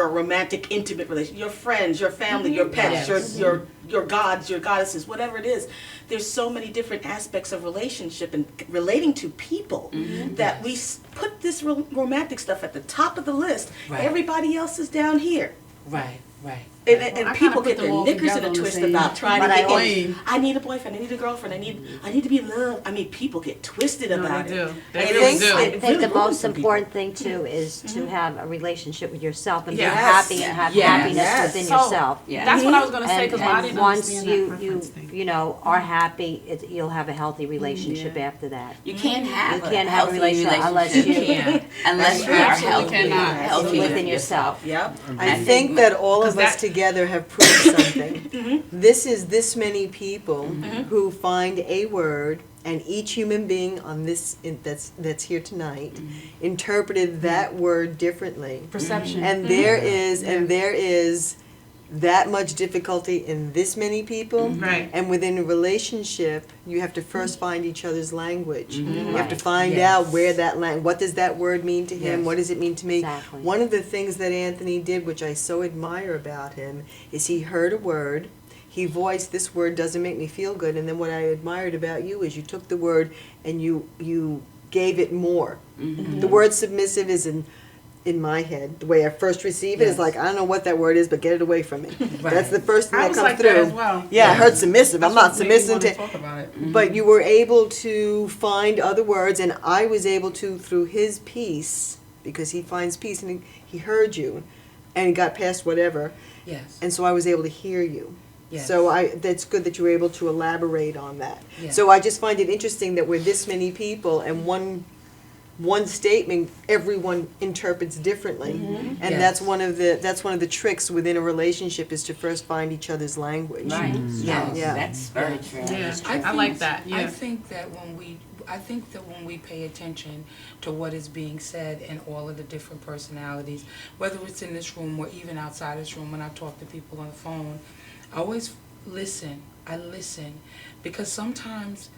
[SPEAKER 8] romantic, intimate relationship. Your friends, your family, your pets,
[SPEAKER 5] Yes.
[SPEAKER 8] your gods, your goddesses, whatever it is. There's so many different aspects of relationship and relating to people that we put this romantic stuff at the top of the list.
[SPEAKER 5] Right.
[SPEAKER 8] Everybody else is down here.
[SPEAKER 5] Right, right.
[SPEAKER 8] And
[SPEAKER 2] I kinda
[SPEAKER 8] people
[SPEAKER 2] put
[SPEAKER 8] get
[SPEAKER 2] them
[SPEAKER 8] their
[SPEAKER 2] all
[SPEAKER 8] knickers in
[SPEAKER 2] together
[SPEAKER 8] a
[SPEAKER 2] on the
[SPEAKER 8] twist
[SPEAKER 2] same-
[SPEAKER 8] about trying
[SPEAKER 6] But
[SPEAKER 8] to
[SPEAKER 6] I
[SPEAKER 8] get
[SPEAKER 2] always-
[SPEAKER 8] I need a boyfriend, I need a girlfriend, I need to be loved. I mean, people get twisted
[SPEAKER 2] No,
[SPEAKER 8] about
[SPEAKER 2] they
[SPEAKER 8] it.
[SPEAKER 2] do. They
[SPEAKER 8] And
[SPEAKER 2] really
[SPEAKER 8] it's-
[SPEAKER 2] do.
[SPEAKER 6] I
[SPEAKER 8] it
[SPEAKER 6] think
[SPEAKER 8] really
[SPEAKER 6] the
[SPEAKER 8] ruins
[SPEAKER 6] most
[SPEAKER 8] some people.
[SPEAKER 6] important thing too is to have a relationship with yourself and
[SPEAKER 2] Yes.
[SPEAKER 6] be happy and have
[SPEAKER 9] Yes.
[SPEAKER 6] happiness
[SPEAKER 8] Yes.
[SPEAKER 6] within
[SPEAKER 2] So,
[SPEAKER 6] yourself.
[SPEAKER 2] That's what I was gonna say,
[SPEAKER 6] And,
[SPEAKER 2] because I didn't
[SPEAKER 6] and once
[SPEAKER 2] understand
[SPEAKER 6] you
[SPEAKER 2] that preference thing.
[SPEAKER 6] you know are happy, you'll have a healthy relationship
[SPEAKER 2] Yeah.
[SPEAKER 6] after that.
[SPEAKER 1] You can't have
[SPEAKER 6] You can't have a
[SPEAKER 1] healthy
[SPEAKER 6] relationship unless you
[SPEAKER 5] Can't.
[SPEAKER 1] unless you are
[SPEAKER 2] Absolutely
[SPEAKER 1] healthy,
[SPEAKER 2] cannot.
[SPEAKER 1] healthy
[SPEAKER 6] within yourself.
[SPEAKER 8] Yep.
[SPEAKER 4] I think that all of
[SPEAKER 2] 'Cause
[SPEAKER 4] us
[SPEAKER 2] that-
[SPEAKER 4] together have proved something. This is this many people who find a word, and each human being on that's here tonight interpreted that word differently.
[SPEAKER 2] Perception.
[SPEAKER 4] And there is that much difficulty in this many people.
[SPEAKER 2] Right.
[SPEAKER 4] And within a relationship, you have to first find each other's language. You have to
[SPEAKER 6] Right.
[SPEAKER 4] find
[SPEAKER 5] Yes.
[SPEAKER 4] out where that what does that word mean to him?
[SPEAKER 5] Yes.
[SPEAKER 4] What does it mean to me?
[SPEAKER 6] Exactly.
[SPEAKER 4] One of the things that Anthony did, which I so admire about him, is he heard a word, he voiced, this word doesn't make me feel good, and then what I admired about you is you took the word and you gave it more. The word submissive is in my head, the way I first receive it is
[SPEAKER 5] Yes.
[SPEAKER 4] like, I don't know what that word is, but get it away from me.
[SPEAKER 5] Right.
[SPEAKER 4] That's the first thing
[SPEAKER 2] I
[SPEAKER 4] that
[SPEAKER 2] was
[SPEAKER 4] comes
[SPEAKER 2] like
[SPEAKER 4] through.
[SPEAKER 2] that as well.
[SPEAKER 4] Yeah, I heard submissive.
[SPEAKER 2] That's
[SPEAKER 4] I'm not
[SPEAKER 2] what made me
[SPEAKER 4] submissive
[SPEAKER 2] wanna
[SPEAKER 4] to.
[SPEAKER 2] talk about it.
[SPEAKER 4] But you were able to find other words, and I was able to, through his peace, because he finds peace, and he heard you, and he got past whatever,
[SPEAKER 5] Yes.
[SPEAKER 4] and so I was able to hear you.
[SPEAKER 5] Yes.
[SPEAKER 4] So that's good that you were able to elaborate on that.
[SPEAKER 5] Yes.
[SPEAKER 4] So I just find it interesting that we're this many people, and one statement everyone interprets differently, and
[SPEAKER 5] Yes.
[SPEAKER 4] that's one of the tricks within a relationship is to first find each other's language.
[SPEAKER 1] Right.
[SPEAKER 5] Yes.
[SPEAKER 4] Yeah.
[SPEAKER 1] That's very true.
[SPEAKER 2] Yeah,
[SPEAKER 5] I
[SPEAKER 2] I like
[SPEAKER 5] think-
[SPEAKER 2] that,
[SPEAKER 5] I
[SPEAKER 2] yeah.
[SPEAKER 5] think that when we pay attention to what is being said and all of the different personalities, whether it's in this room or even outside this room, when I talk to people on the phone, I always listen. I listen because sometimes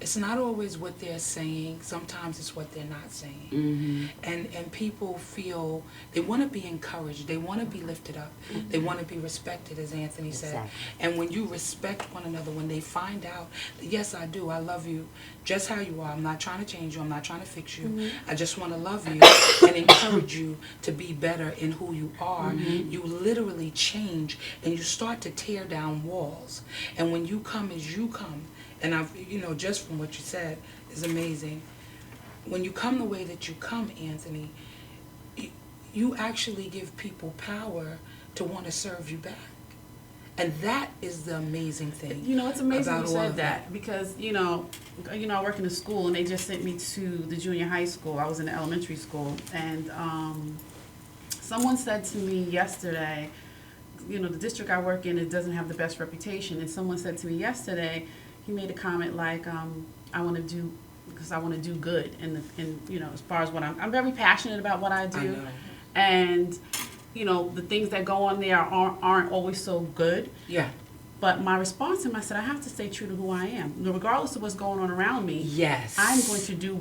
[SPEAKER 5] it's not always what they're saying. Sometimes it's what they're not saying. And people feel they want to be encouraged. They want to be lifted up. They want to be respected, as Anthony said.
[SPEAKER 6] Exactly.
[SPEAKER 5] And when you respect one another, when they find out that, yes, I do, I love you just how you are. I'm not trying to change you. I'm not trying to fix you. I just want to love you and encourage you to be better in who you are. You literally change and you start to tear down walls. And when you come as you come, and I've, just from what you said is amazing. When you come the way that you come, Anthony, you actually give people power to want to serve you back. And that is the amazing thing.
[SPEAKER 2] It's amazing
[SPEAKER 5] about
[SPEAKER 2] you
[SPEAKER 5] all
[SPEAKER 2] said
[SPEAKER 5] of
[SPEAKER 2] that because, I work in a school and they just sent me to the junior high school. I was in the elementary school and someone said to me yesterday, the district I work in, it doesn't have the best reputation. And someone said to me yesterday, he made a comment like, I want to do good and as far as what I'm very passionate about what I do.
[SPEAKER 5] I know.
[SPEAKER 2] And the things that go on there aren't always so good.
[SPEAKER 5] Yeah.
[SPEAKER 2] But my response to him, I said, I have to stay true to who I am. Regardless of what's going on around me,
[SPEAKER 5] Yes.
[SPEAKER 2] I'm going to do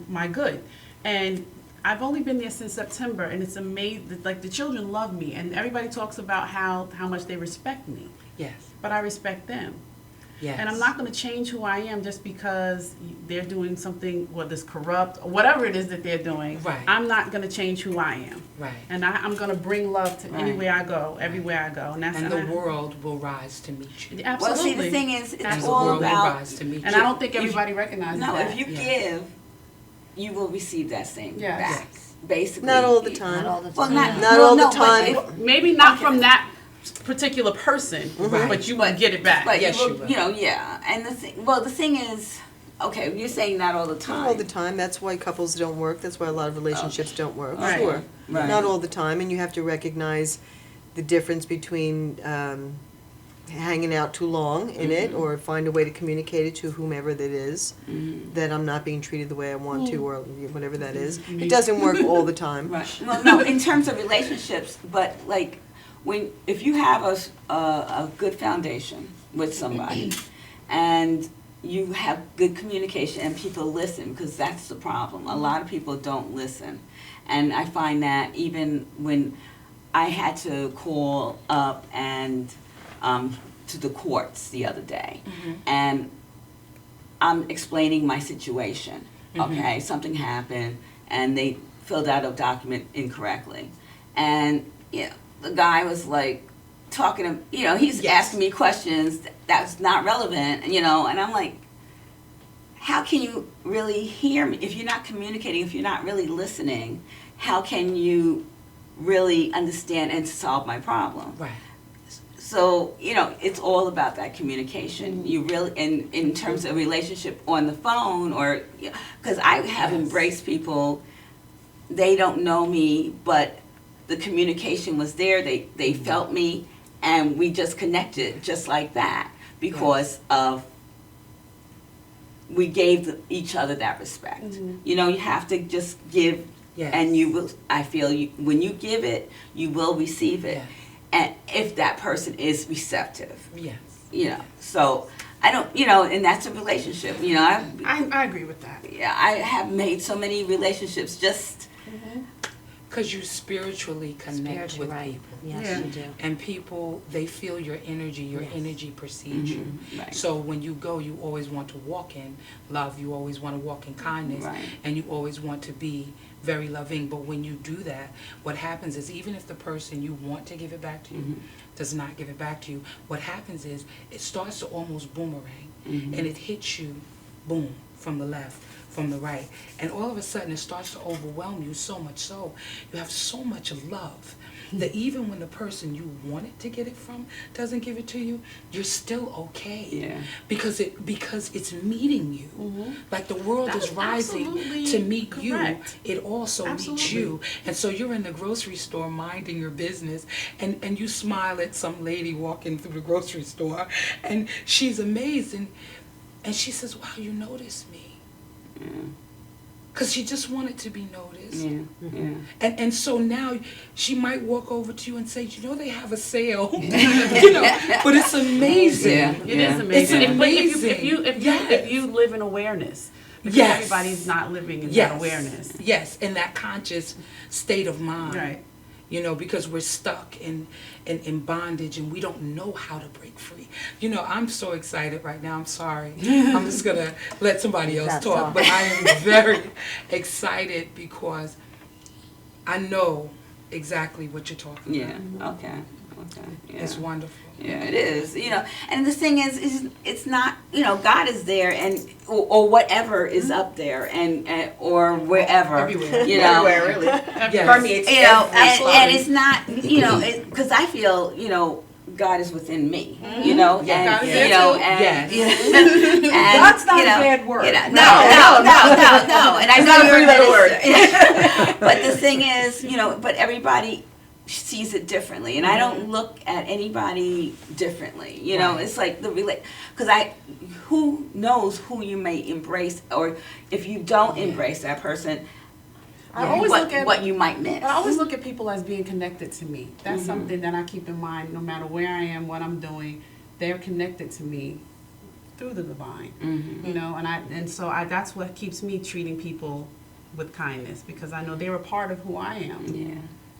[SPEAKER 2] my good. And I've only been there since September, and it's amazing. Like, the children love me, and everybody talks about how much they respect me.
[SPEAKER 5] Yes.
[SPEAKER 2] But I respect them.
[SPEAKER 5] Yes.
[SPEAKER 2] And I'm not going to change who I am just because they're doing something, whether it's corrupt or whatever it is that they're doing.
[SPEAKER 5] Right.
[SPEAKER 2] I'm not going to change who I am.
[SPEAKER 5] Right.
[SPEAKER 2] And I'm going to bring love to anywhere I go, everywhere I go.
[SPEAKER 5] And the world will rise to meet you.
[SPEAKER 2] Absolutely.
[SPEAKER 1] Well, see, the thing is, it's
[SPEAKER 5] And the
[SPEAKER 1] all
[SPEAKER 5] world will
[SPEAKER 1] about.
[SPEAKER 5] rise to meet
[SPEAKER 2] And
[SPEAKER 5] you.
[SPEAKER 2] I don't think everybody recognizes
[SPEAKER 1] No,
[SPEAKER 2] that.
[SPEAKER 1] if you give, you will receive that same
[SPEAKER 2] Yes.
[SPEAKER 1] back. Basically.
[SPEAKER 4] Not all the time.
[SPEAKER 6] Not all the
[SPEAKER 1] Well,
[SPEAKER 6] time.
[SPEAKER 4] Not
[SPEAKER 1] well,
[SPEAKER 4] all the
[SPEAKER 1] no, but
[SPEAKER 4] time.
[SPEAKER 1] if-
[SPEAKER 2] Maybe not from that particular person, but you will get it back.
[SPEAKER 1] But
[SPEAKER 5] Yes,
[SPEAKER 1] you
[SPEAKER 5] you
[SPEAKER 1] will,
[SPEAKER 5] will.
[SPEAKER 1] yeah. And the thing is, okay, you're saying not all the time.
[SPEAKER 4] Not all the time. That's why couples don't work. That's why a lot of relationships don't work.
[SPEAKER 2] Right.
[SPEAKER 4] Sure.
[SPEAKER 1] Right.
[SPEAKER 4] Not all the time. And you have to recognize the difference between hanging out too long in it, or find a way to communicate it to whomever that is, that I'm not being treated the way I want to, or whatever that is. It doesn't work all the time.
[SPEAKER 1] Right. Well, no, in terms of relationships, but like if you have a good foundation with somebody, and you have good communication and people listen, because that's the problem. A lot of people don't listen, and I find that even when I had to call up and to the courts the other day, and I'm explaining my situation. Okay, something happened, and they filled out a document incorrectly, and the guy was like talking to, he's asking me questions that's not relevant, and I'm like, how can you really hear me if you're not communicating, if you're not really listening? How can you really understand and solve my problem?
[SPEAKER 5] Right.
[SPEAKER 1] So, it's all about that communication. You really, in terms of relationship on the phone, or, because I have embraced people, they don't know me, but the communication was there, they felt me, and we just connected just like that, because of, we gave each other that respect. You have to just give, and you will, I feel, when you give it, you will receive it. And if that person is receptive.
[SPEAKER 5] Yes.
[SPEAKER 1] So I don't, and that's a relationship.
[SPEAKER 2] I agree with that.
[SPEAKER 1] Yeah, I have made so many relationships just
[SPEAKER 5] because you spiritually connect with people.
[SPEAKER 6] Yes, you do.
[SPEAKER 5] And people, they feel your energy. Your energy precedes you.
[SPEAKER 1] Right.
[SPEAKER 5] So when you go, you always want to walk in love. You always want to walk in kindness.
[SPEAKER 1] Right.
[SPEAKER 5] And you always want to be very loving. But when you do that, what happens is, even if the person you want to give it back to you does not give it back to you, what happens is it starts to almost boomerang. And it hits you, boom, from the left, from the right. And all of a sudden it starts to overwhelm you, so much so. You have so much love that even when the person you wanted to get it from doesn't give it to you, you're still okay.
[SPEAKER 1] Yeah.
[SPEAKER 5] Because it's meeting you. Like the world
[SPEAKER 2] That's
[SPEAKER 5] is rising to meet
[SPEAKER 2] correct.
[SPEAKER 5] you. It also meets you. And so you're in the grocery store minding your business, and you smile at some lady walking through the grocery store, and she's amazed, and she says, wow, you noticed me. Because she just wanted to be noticed. And so now she might walk over to you and say, they have a sale. But it's amazing.
[SPEAKER 2] It is amazing.
[SPEAKER 5] It's amazing.
[SPEAKER 2] If you live in awareness. Because everybody's not living in that awareness.
[SPEAKER 5] Yes, in that conscious state of mind.
[SPEAKER 2] Right.
[SPEAKER 5] Because we're stuck in bondage and we don't know how to break free. I'm so excited right now. I'm sorry. I'm just going to let somebody else talk. But I am very excited because I know exactly what you're talking about.
[SPEAKER 1] Okay. Yeah.
[SPEAKER 5] It's wonderful.
[SPEAKER 1] Yeah, it is. And the thing is it's not, God is there, and or whatever is up there, and or wherever,
[SPEAKER 8] everywhere, really. Permeates.
[SPEAKER 1] And it's not, because I feel, God is within me, and
[SPEAKER 5] Yes.
[SPEAKER 1] and
[SPEAKER 9] God's not a bad word.
[SPEAKER 1] No, and I know you're a
[SPEAKER 8] word.
[SPEAKER 1] But the thing is, but everybody sees it differently, and I don't look at anybody differently. It's like because who knows who you may embrace, or if you don't embrace that person,
[SPEAKER 2] I always look at
[SPEAKER 1] what you might miss.
[SPEAKER 2] I always look at people as being connected to me. That's something that I keep in mind. No matter where I am, what I'm doing, they're connected to me through the divine. And so that's what keeps me treating people with kindness, because I know they're a part of who I am.
[SPEAKER 1] Yeah.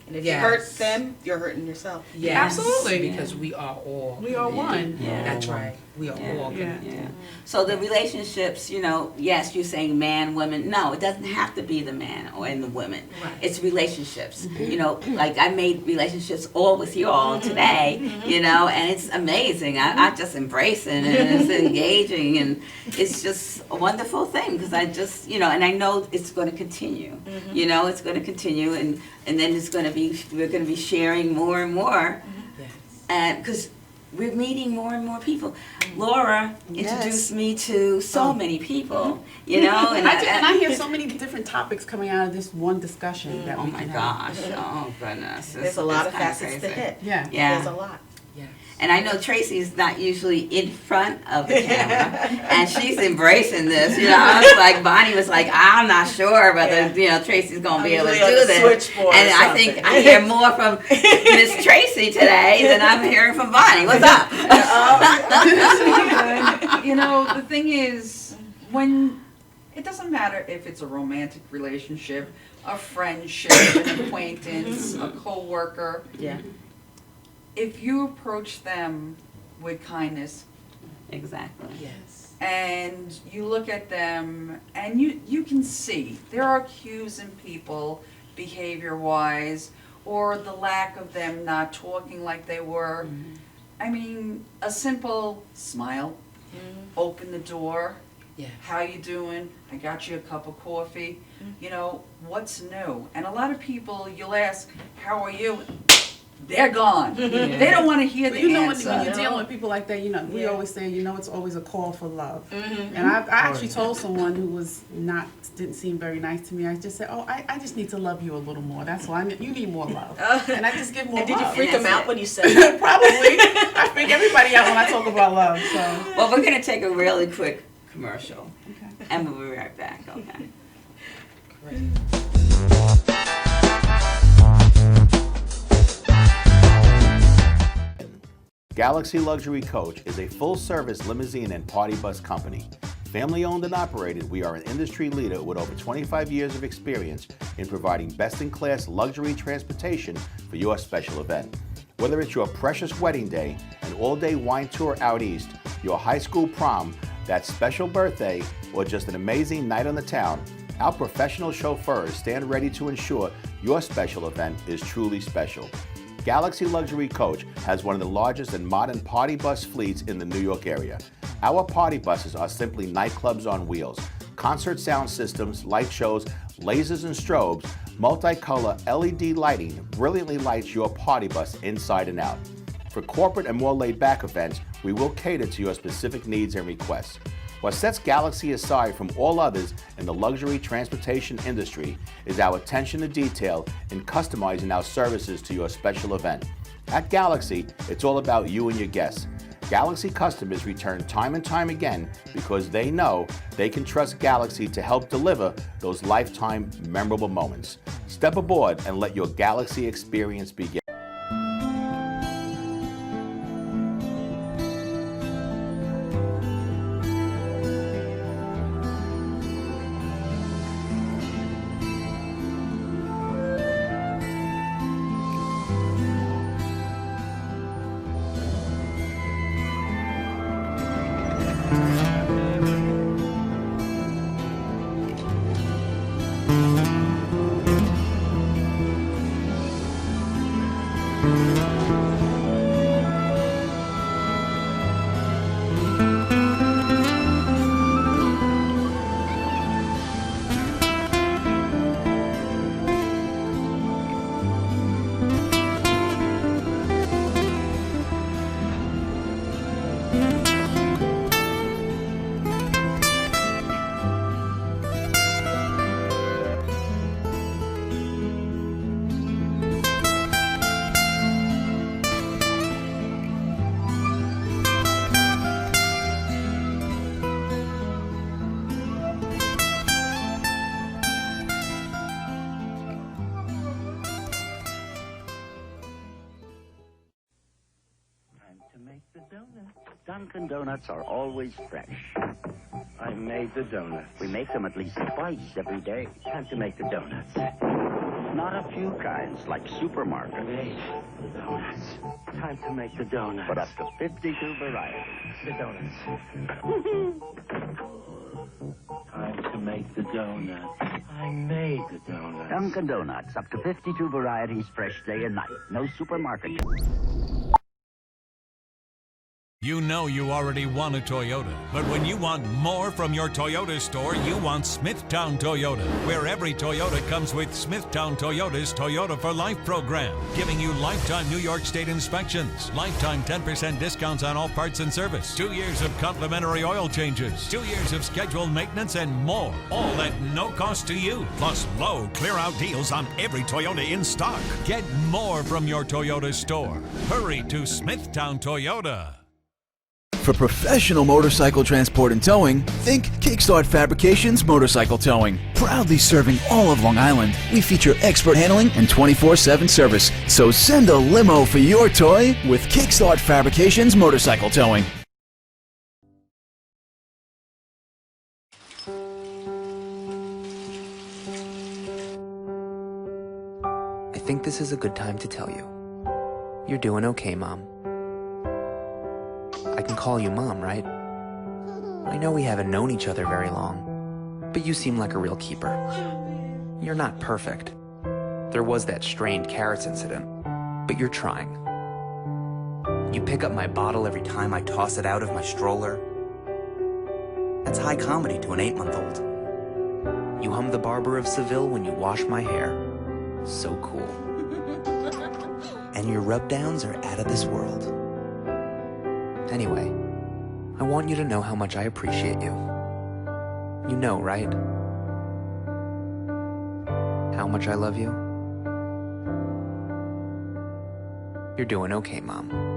[SPEAKER 8] And if you hurt them, you're hurting yourself.
[SPEAKER 5] Yes.
[SPEAKER 2] Absolutely.
[SPEAKER 5] Because we are all.
[SPEAKER 2] We are one.
[SPEAKER 1] Yeah.
[SPEAKER 5] That's right. We are all connected.
[SPEAKER 1] Yeah. So the relationships, yes, you're saying man, woman. No, it doesn't have to be the man or in the women.
[SPEAKER 2] Right.
[SPEAKER 1] It's relationships. Like I made relationships all with you all today, and it's amazing. I just embrace it, and it's engaging, and it's just a wonderful thing, because I just, and I know it's going to continue. It's going to continue, and then we're going to be sharing more and more.
[SPEAKER 5] Yes.
[SPEAKER 1] And because we're meeting more and more people. Laura introduced me to so many people, and
[SPEAKER 2] I hear so many different topics coming out of this one discussion. That
[SPEAKER 1] oh my gosh, oh goodness,
[SPEAKER 8] There's a lot of facets to hit.
[SPEAKER 2] Yeah.
[SPEAKER 8] There's a lot.
[SPEAKER 5] Yes.
[SPEAKER 1] And I know Tracy's not usually in front of the camera, and she's embracing this. You know, I was like, Bonnie was like, I'm not sure whether Tracy's gonna be able to do this. And I think I hear more from Miss Tracy today than I'm hearing from Bonnie. What's up?
[SPEAKER 9] You know, the thing is, when it doesn't matter if it's a romantic relationship, a friendship, an acquaintance, a coworker.
[SPEAKER 1] Yeah.
[SPEAKER 9] If you approach them with kindness,
[SPEAKER 1] Exactly.
[SPEAKER 5] Yes.
[SPEAKER 9] and you look at them and you can see there are cues in people behavior-wise, or the lack of them not talking like they were. I mean, a simple smile, open the door,
[SPEAKER 5] Yes.
[SPEAKER 9] how you doing? I got you a cup of coffee. You know, what's new? And a lot of people, you'll ask, how are you? They're gone. They don't want to hear the
[SPEAKER 2] You know,
[SPEAKER 9] answer.
[SPEAKER 2] when you're dealing with people like that, you know, we always say, you know, it's always a call for love. And I actually told someone who didn't seem very nice to me, I just said, oh, I just need to love you a little more. That's all. You need more love. And I just give more
[SPEAKER 8] And
[SPEAKER 2] love.
[SPEAKER 8] did you freak them out when you said that?
[SPEAKER 2] Probably. I freak everybody out when I talk about love. So.
[SPEAKER 1] Well, we're gonna take a really quick commercial,
[SPEAKER 2] Okay.
[SPEAKER 1] and we'll be right back. Okay.
[SPEAKER 5] Great.
[SPEAKER 12] Galaxy Luxury Coach is a full-service limousine and party bus company. Family-owned and operated, we are an industry leader with over 25 years of experience in providing best-in-class luxury transportation for your special event. Whether it's your precious wedding day, an all-day wine tour out east, your high school prom, that special birthday, or just an amazing night on the town, our professional chauffeurs stand ready to ensure your special event is truly special. Galaxy Luxury Coach has one of the largest and modern party bus fleets in the New York area. Our party buses are simply nightclubs on wheels. Concert sound systems, light shows, lasers and strobes, multicolor LED lighting brilliantly lights your party bus inside and out. For corporate and more laid-back events, we will cater to your specific needs and requests. What sets Galaxy aside from all others in the luxury transportation industry is our attention to detail in customizing our services to your special event. At Galaxy, it's all about you and your guests. Galaxy customers return time and time again because they know they can trust Galaxy to help deliver those lifetime memorable moments. Step aboard and let your Galaxy experience begin.
[SPEAKER 13] Dunkin' Donuts are always fresh. I made the donuts. We make them at least twice every day. Time to make the donuts. Not a few kinds, like supermarket. Made the donuts. Time to make the donuts. But up to 52 varieties. The donuts. Time to make the donuts. I made the donuts. Dunkin' Donuts, up to 52 varieties, fresh day and night. No supermarket.
[SPEAKER 14] You know you already want a Toyota, but when you want more from your Toyota store, you want Smithtown Toyota, where every Toyota comes with Smithtown Toyota's Toyota for Life program, giving you lifetime New York State inspections, lifetime 10% discounts on all parts and service, 2 years of complimentary oil changes, 2 years of scheduled maintenance, and more, all at no cost to you, plus low clear-out deals on every Toyota in stock. Get more from your Toyota store. Hurry to Smithtown Toyota.
[SPEAKER 15] For professional motorcycle transport and towing, think Kickstart Fabrications Motorcycle Towing. Proudly serving all of Long Island, we feature expert handling and 24/7 service. So send a limo for your toy with Kickstart Fabrications Motorcycle Towing.
[SPEAKER 10] I think this is a good time to tell you. You're doing okay, Mom. I can call you Mom, right? I know we haven't known each other very long, but you seem like a real keeper. You're not perfect. There was that strained carrots incident, but you're trying. You pick up my bottle every time I toss it out of my stroller. That's high comedy to an 8-month-old. You hum the Barber of Seville when you wash my hair. So cool. And your rub-downs are out of this world. Anyway, I want you to know how much I appreciate you. You know, right? How much I love you? You're doing okay, Mom.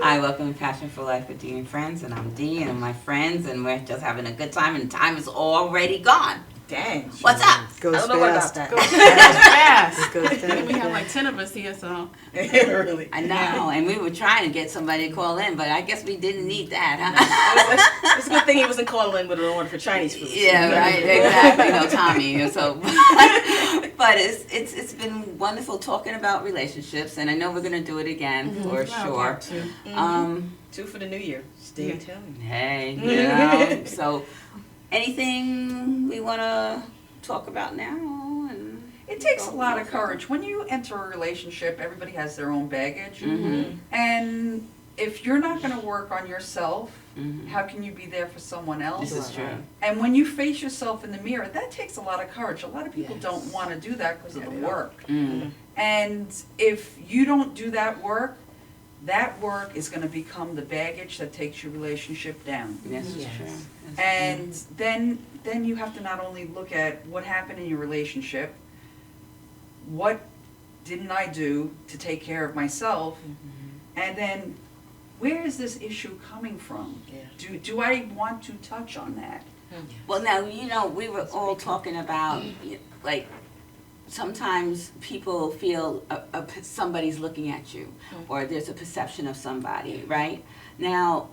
[SPEAKER 1] Hi, welcome to Passion for Life with Dee and Friends, and I'm Dee and my friends, and we're just having a good time, and time is already gone.
[SPEAKER 8] Dang.
[SPEAKER 1] What's up?
[SPEAKER 4] Goes
[SPEAKER 8] I don't know
[SPEAKER 4] fast.
[SPEAKER 8] about that.
[SPEAKER 2] Fast.
[SPEAKER 4] Goes fast.
[SPEAKER 2] We have like 10 of us here, so.
[SPEAKER 8] Really.
[SPEAKER 1] I know, and we were trying to get somebody to call in, but I guess we didn't need that, huh?
[SPEAKER 8] It's a good thing he wasn't calling in with an order for Chinese food.
[SPEAKER 1] Yeah, right, exactly. No, Tommy. So, but it's been wonderful talking about relationships, and I know we're gonna do it again for sure.
[SPEAKER 8] Two for the new year. Stay tuned.
[SPEAKER 1] Hey, you know, so anything we want to talk about now? And
[SPEAKER 9] It takes a lot of courage. When you enter a relationship, everybody has their own baggage.
[SPEAKER 1] Mm-hmm.
[SPEAKER 9] And if you're not going to work on yourself, how can you be there for someone else?
[SPEAKER 1] This is true.
[SPEAKER 9] And when you face yourself in the mirror, that takes a lot of courage. A lot of people don't want to do that because of the work. And if you don't do that work is going to become the baggage that takes your relationship down.
[SPEAKER 1] Yes, it's true.
[SPEAKER 9] And then you have to not only look at what happened in your relationship, what didn't I do to take care of myself, and then where is this issue coming from? Do I want to touch on that?
[SPEAKER 1] Well, now, you know, we were all talking about, like, sometimes people feel somebody's looking at you, or there's a perception of somebody, right? Now,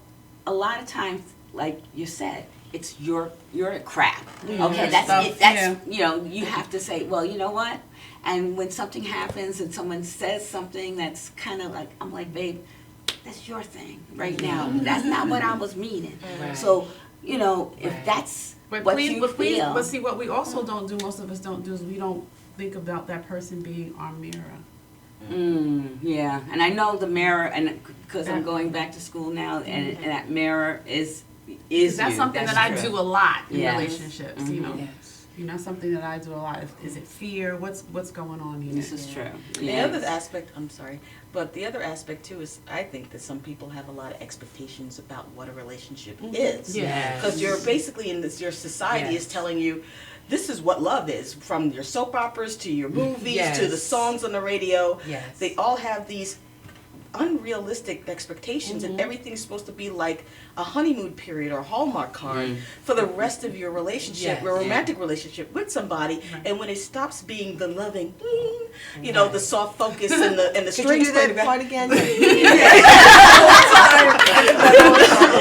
[SPEAKER 1] a lot of times, like you said, it's your crap. Okay, that's it. That's you know, you have to say, well, you know what? And when something happens and someone says something that's kind of like, I'm like, babe, that's your thing right now. That's not what I was meaning. Right. So, you know, if that's what you feel.
[SPEAKER 2] But see, what we also don't do, most of us don't do, is we don't think about that person being our mirror.
[SPEAKER 1] Yeah, and I know the mirror, and because I'm going back to school now, and that mirror is
[SPEAKER 2] that's something that I do a lot in relationships. You know,
[SPEAKER 1] you
[SPEAKER 2] know, something that I do a lot. Is it fear? What's going on here?
[SPEAKER 1] This is true.
[SPEAKER 8] The other aspect, I'm sorry, but the other aspect too is I think that some people have a lot of expectations about what a relationship is. Because you're basically in this, your society is telling you, this is what love is, from your soap operas to your movies to the songs on the radio. They all have these unrealistic expectations, and everything's supposed to be like a honeymoon period or Hallmark card for the rest of your relationship, your romantic relationship with somebody. And when it stops being the loving, you know, the soft focus and the strings
[SPEAKER 4] Could you do
[SPEAKER 8] played
[SPEAKER 4] that part again?
[SPEAKER 8] I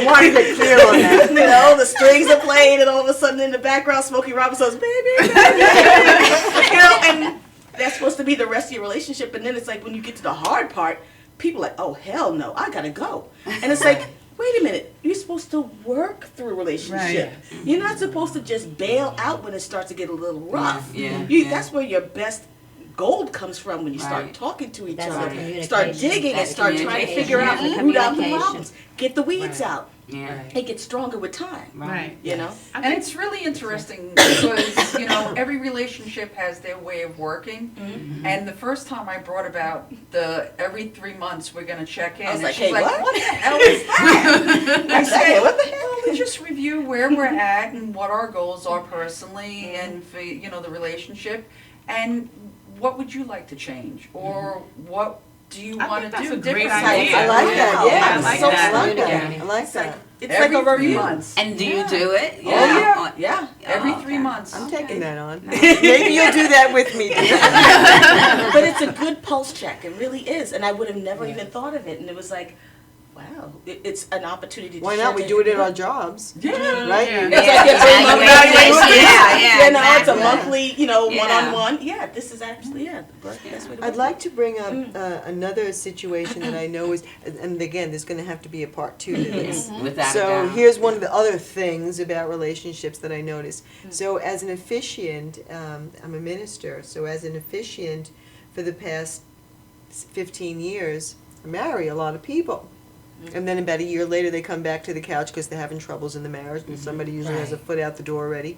[SPEAKER 8] want to get clear on that. You know, the strings are playing, and all of a sudden in the background, Smokey Robinson's baby. You know, and that's supposed to be the rest of your relationship. And then it's like when you get to the hard part, people are like, oh hell no, I gotta go. And it's like, wait a minute, you're supposed to work through a relationship.
[SPEAKER 5] Right.
[SPEAKER 8] You're not supposed to just bail out when it starts to get a little rough.
[SPEAKER 9] Yeah.
[SPEAKER 8] That's where your best gold comes from, when you start
[SPEAKER 9] Right.
[SPEAKER 8] talking to each
[SPEAKER 6] That's
[SPEAKER 8] other,
[SPEAKER 6] right.
[SPEAKER 8] start digging and
[SPEAKER 6] That's
[SPEAKER 8] start trying to
[SPEAKER 6] communication.
[SPEAKER 8] figure out
[SPEAKER 6] Yeah.
[SPEAKER 8] and root out the
[SPEAKER 6] Communication.
[SPEAKER 8] problems. Get the weeds out.
[SPEAKER 9] Yeah.
[SPEAKER 8] It gets stronger with time.
[SPEAKER 2] Right.
[SPEAKER 8] You know?
[SPEAKER 9] And it's really interesting because, you know, every relationship has their way of working. And the first time I brought about the every 3 months we're going to check in,
[SPEAKER 8] I was
[SPEAKER 9] and
[SPEAKER 8] like,
[SPEAKER 9] she's
[SPEAKER 8] hey,
[SPEAKER 9] like,
[SPEAKER 8] what?
[SPEAKER 9] what the hell is that? I said,
[SPEAKER 8] Hey, what the hell?
[SPEAKER 9] well, we just review where we're at and what our goals are personally and for, you know, the relationship. And what would you like to change? Or what do you
[SPEAKER 2] I
[SPEAKER 9] want
[SPEAKER 2] think
[SPEAKER 9] to
[SPEAKER 2] that's
[SPEAKER 9] do
[SPEAKER 2] a great
[SPEAKER 9] differently?
[SPEAKER 2] idea.
[SPEAKER 4] I like that, yeah.
[SPEAKER 2] I like
[SPEAKER 4] So
[SPEAKER 2] that.
[SPEAKER 4] I like that.
[SPEAKER 9] Yeah.
[SPEAKER 4] I like that.
[SPEAKER 8] It's
[SPEAKER 9] Every
[SPEAKER 8] like a
[SPEAKER 9] 3
[SPEAKER 8] review.
[SPEAKER 9] months.
[SPEAKER 1] And do you do it?
[SPEAKER 9] Oh, yeah.
[SPEAKER 8] Yeah.
[SPEAKER 9] Every
[SPEAKER 1] Oh,
[SPEAKER 9] 3
[SPEAKER 1] okay.
[SPEAKER 9] months.
[SPEAKER 4] I'm taking that on. Maybe you'll do that with me.
[SPEAKER 8] But it's a good pulse check. It really is. And I would have never even thought of it. And it was like, wow, it's an opportunity to
[SPEAKER 4] Why
[SPEAKER 8] share
[SPEAKER 4] not? We
[SPEAKER 8] to
[SPEAKER 4] do it at
[SPEAKER 8] everyone.
[SPEAKER 4] our jobs.
[SPEAKER 8] Yeah.
[SPEAKER 4] Right?
[SPEAKER 2] Yeah.
[SPEAKER 8] It's like your three-month evaluation.
[SPEAKER 1] Yeah,
[SPEAKER 8] You know, it's a
[SPEAKER 1] exactly.
[SPEAKER 8] monthly, you know,
[SPEAKER 1] Yeah.
[SPEAKER 8] one-on-one. Yeah, this is actually, the best way to
[SPEAKER 4] I'd
[SPEAKER 8] work
[SPEAKER 4] like to bring up another situation that I know is, and again, there's going to have to be a part 2 to this.
[SPEAKER 1] Without a
[SPEAKER 4] So
[SPEAKER 1] doubt.
[SPEAKER 4] here's one of the other things about relationships that I noticed. So as an officiant, I'm a minister, so as an officiant for the past 15 years, I marry a lot of people. And then about a year later, they come back to the couch because they're having troubles in the marriage, and somebody usually has a foot out the door already.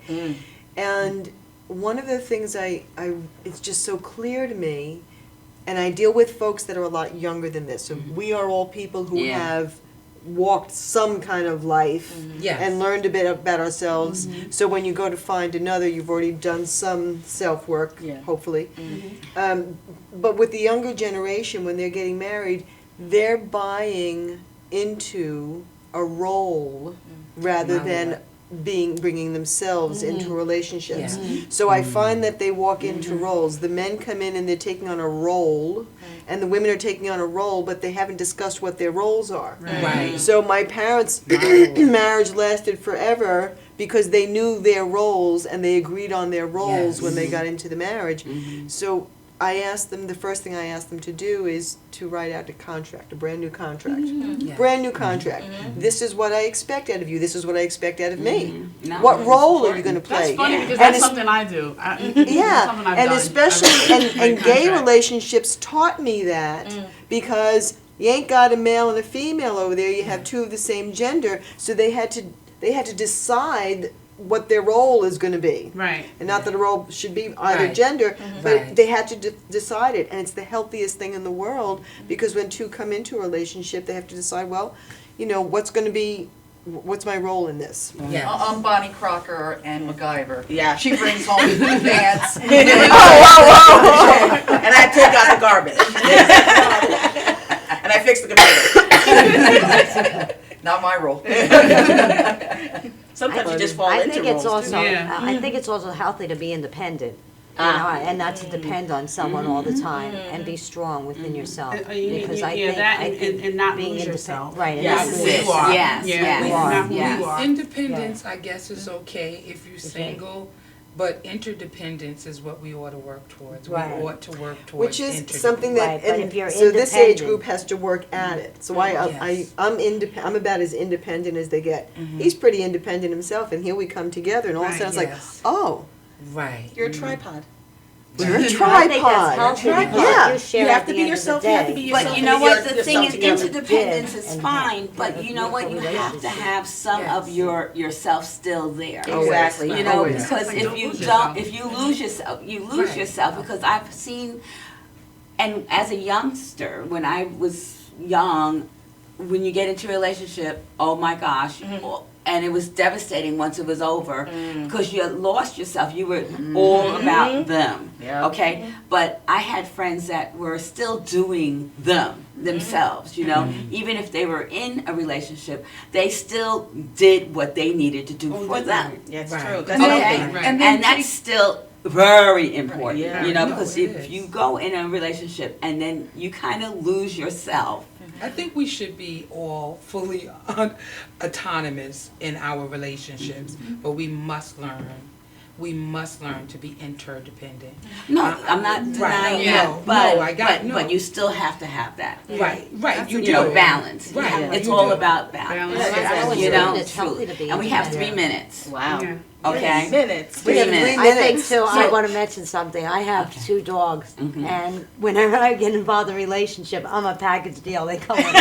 [SPEAKER 4] And one of the things it's just so clear to me, and I deal with folks that are a lot younger than this. So we are all people who
[SPEAKER 1] Yeah.
[SPEAKER 4] have walked some kind of life
[SPEAKER 5] Yes.
[SPEAKER 4] and learned a bit about ourselves. So when you go to find another, you've already done some self-work,
[SPEAKER 8] Yeah.
[SPEAKER 4] hopefully. But with the younger generation, when they're getting married, they're buying into a role rather than bringing themselves into relationships. So I find that they walk into roles. The men come in and they're taking on a role, and the women are taking on a role, but they haven't discussed what their roles are.
[SPEAKER 5] Right.
[SPEAKER 4] So my parents' marriage lasted forever because they knew their roles and they agreed on their roles when they got into the marriage. So I asked them, the first thing I asked them to do is to write out a contract, a brand new contract.
[SPEAKER 5] Yeah.
[SPEAKER 4] Brand new contract. This is what I expect out of you. This is what I expect out of me.
[SPEAKER 1] No,
[SPEAKER 4] What
[SPEAKER 1] it's
[SPEAKER 4] role are you going to
[SPEAKER 2] That's
[SPEAKER 4] play?
[SPEAKER 2] funny because
[SPEAKER 4] And
[SPEAKER 2] that's
[SPEAKER 4] it's-
[SPEAKER 2] something I do. Something
[SPEAKER 4] Yeah,
[SPEAKER 2] I've
[SPEAKER 4] and
[SPEAKER 2] done.
[SPEAKER 4] especially, and gay
[SPEAKER 2] Contract.
[SPEAKER 4] relationships taught me that because you ain't got a male and a female over there, you have two of the same gender, so they had to decide what their role is going to be.
[SPEAKER 2] Right.
[SPEAKER 4] And not that a role should be either
[SPEAKER 5] Right.
[SPEAKER 4] gender, but
[SPEAKER 5] Right.
[SPEAKER 4] they had to decide it, and it's the healthiest thing in the world because when two come into a relationship, they have to decide, well, you know, what's my role in this?
[SPEAKER 5] Yes.
[SPEAKER 9] I'm Bonnie Crocker and MacGyver.
[SPEAKER 8] Yeah.
[SPEAKER 9] She brings home the pants.
[SPEAKER 8] And I take out the garbage. And I fix the computer.
[SPEAKER 9] Not my role.
[SPEAKER 8] Sometimes you just fall
[SPEAKER 6] I
[SPEAKER 8] into
[SPEAKER 6] think it's
[SPEAKER 8] roles, too.
[SPEAKER 6] also
[SPEAKER 2] Yeah.
[SPEAKER 6] I think it's also healthy to be independent. You know, and not to depend on someone all the time, and be strong within yourself. Because I think
[SPEAKER 2] that
[SPEAKER 6] I think
[SPEAKER 2] and not
[SPEAKER 6] being
[SPEAKER 2] lose
[SPEAKER 6] independent,
[SPEAKER 2] yourself.
[SPEAKER 6] right? And
[SPEAKER 8] Yes.
[SPEAKER 6] not
[SPEAKER 2] Who
[SPEAKER 6] lose
[SPEAKER 2] you are.
[SPEAKER 1] Yes,
[SPEAKER 2] Yeah,
[SPEAKER 1] yes,
[SPEAKER 2] not who
[SPEAKER 1] yes.
[SPEAKER 2] you are.
[SPEAKER 5] Independence, I guess, is okay if you're single, but interdependence is what we ought to work towards.
[SPEAKER 6] Right.
[SPEAKER 5] We ought to work towards
[SPEAKER 4] Which is
[SPEAKER 5] interdependence.
[SPEAKER 4] something that,
[SPEAKER 6] Right, but
[SPEAKER 4] and
[SPEAKER 6] if you're
[SPEAKER 4] so this age
[SPEAKER 6] independent-
[SPEAKER 4] group has to work at it. So
[SPEAKER 5] Yes.
[SPEAKER 4] I'm about as independent as they get. He's pretty independent himself, and here we come together, and all of a
[SPEAKER 2] Right.
[SPEAKER 4] sudden it's
[SPEAKER 5] Yes.
[SPEAKER 4] like, oh,
[SPEAKER 8] You're a tripod.
[SPEAKER 4] we're a
[SPEAKER 6] I think that's
[SPEAKER 4] tripod.
[SPEAKER 6] healthy
[SPEAKER 8] Yeah.
[SPEAKER 6] because you share
[SPEAKER 8] You
[SPEAKER 6] at
[SPEAKER 8] have to
[SPEAKER 6] the
[SPEAKER 8] be
[SPEAKER 6] end
[SPEAKER 8] yourself.
[SPEAKER 6] of the
[SPEAKER 8] You have to
[SPEAKER 6] day.
[SPEAKER 8] be yourself.
[SPEAKER 1] But you know what, the
[SPEAKER 8] Yourself
[SPEAKER 1] thing is,
[SPEAKER 8] together.
[SPEAKER 1] interdependence is
[SPEAKER 6] And
[SPEAKER 1] fine, but
[SPEAKER 6] have
[SPEAKER 1] you know what, you have to
[SPEAKER 6] relationship.
[SPEAKER 1] have some of yourself still there.
[SPEAKER 8] Exactly.
[SPEAKER 1] You know,
[SPEAKER 4] Always.
[SPEAKER 1] because
[SPEAKER 2] Like,
[SPEAKER 1] if
[SPEAKER 2] don't
[SPEAKER 1] you
[SPEAKER 2] lose
[SPEAKER 1] don't,
[SPEAKER 2] yourself.
[SPEAKER 1] if you lose yourself, you lose
[SPEAKER 5] Right.
[SPEAKER 1] yourself. Because I've seen, and as a youngster, when I was young, when you get into a relationship, oh my gosh, and it was devastating once it was over, because you lost yourself. You were all about them.
[SPEAKER 8] Yeah.
[SPEAKER 1] Okay, but I had friends that were still doing themselves. You know, even if they were in a relationship, they still did what they needed to do for them.
[SPEAKER 8] Yeah, it's
[SPEAKER 5] Right.
[SPEAKER 8] true. That's
[SPEAKER 1] Okay,
[SPEAKER 8] healthy.
[SPEAKER 5] Right.
[SPEAKER 1] and that's still very important.
[SPEAKER 8] Yeah.
[SPEAKER 1] You know,
[SPEAKER 5] No,
[SPEAKER 1] because
[SPEAKER 5] it
[SPEAKER 1] if
[SPEAKER 5] is.
[SPEAKER 1] you go in a relationship and then you kind of lose yourself.
[SPEAKER 5] I think we should be all fully autonomous in our relationships, but we must learn we must learn to be interdependent.
[SPEAKER 1] No, I'm not denying that, but you still have to have that.
[SPEAKER 5] Right, you
[SPEAKER 1] You
[SPEAKER 5] do.
[SPEAKER 1] know, balance.
[SPEAKER 5] Right,
[SPEAKER 1] It's
[SPEAKER 5] you
[SPEAKER 1] all
[SPEAKER 5] do.
[SPEAKER 1] about balance.
[SPEAKER 6] Balance.
[SPEAKER 1] You know,
[SPEAKER 6] It's healthy to be
[SPEAKER 1] and we have 3
[SPEAKER 6] independent.
[SPEAKER 1] minutes.
[SPEAKER 8] Wow.
[SPEAKER 2] Yeah.
[SPEAKER 1] Okay?
[SPEAKER 8] 3 minutes.
[SPEAKER 1] 3 minutes.
[SPEAKER 6] I think too, I
[SPEAKER 1] So-
[SPEAKER 6] want to mention something. I have
[SPEAKER 1] Okay.
[SPEAKER 6] 2 dogs,
[SPEAKER 1] Mhm.
[SPEAKER 6] and whenever I get involved in a relationship, I'm a package deal. They come with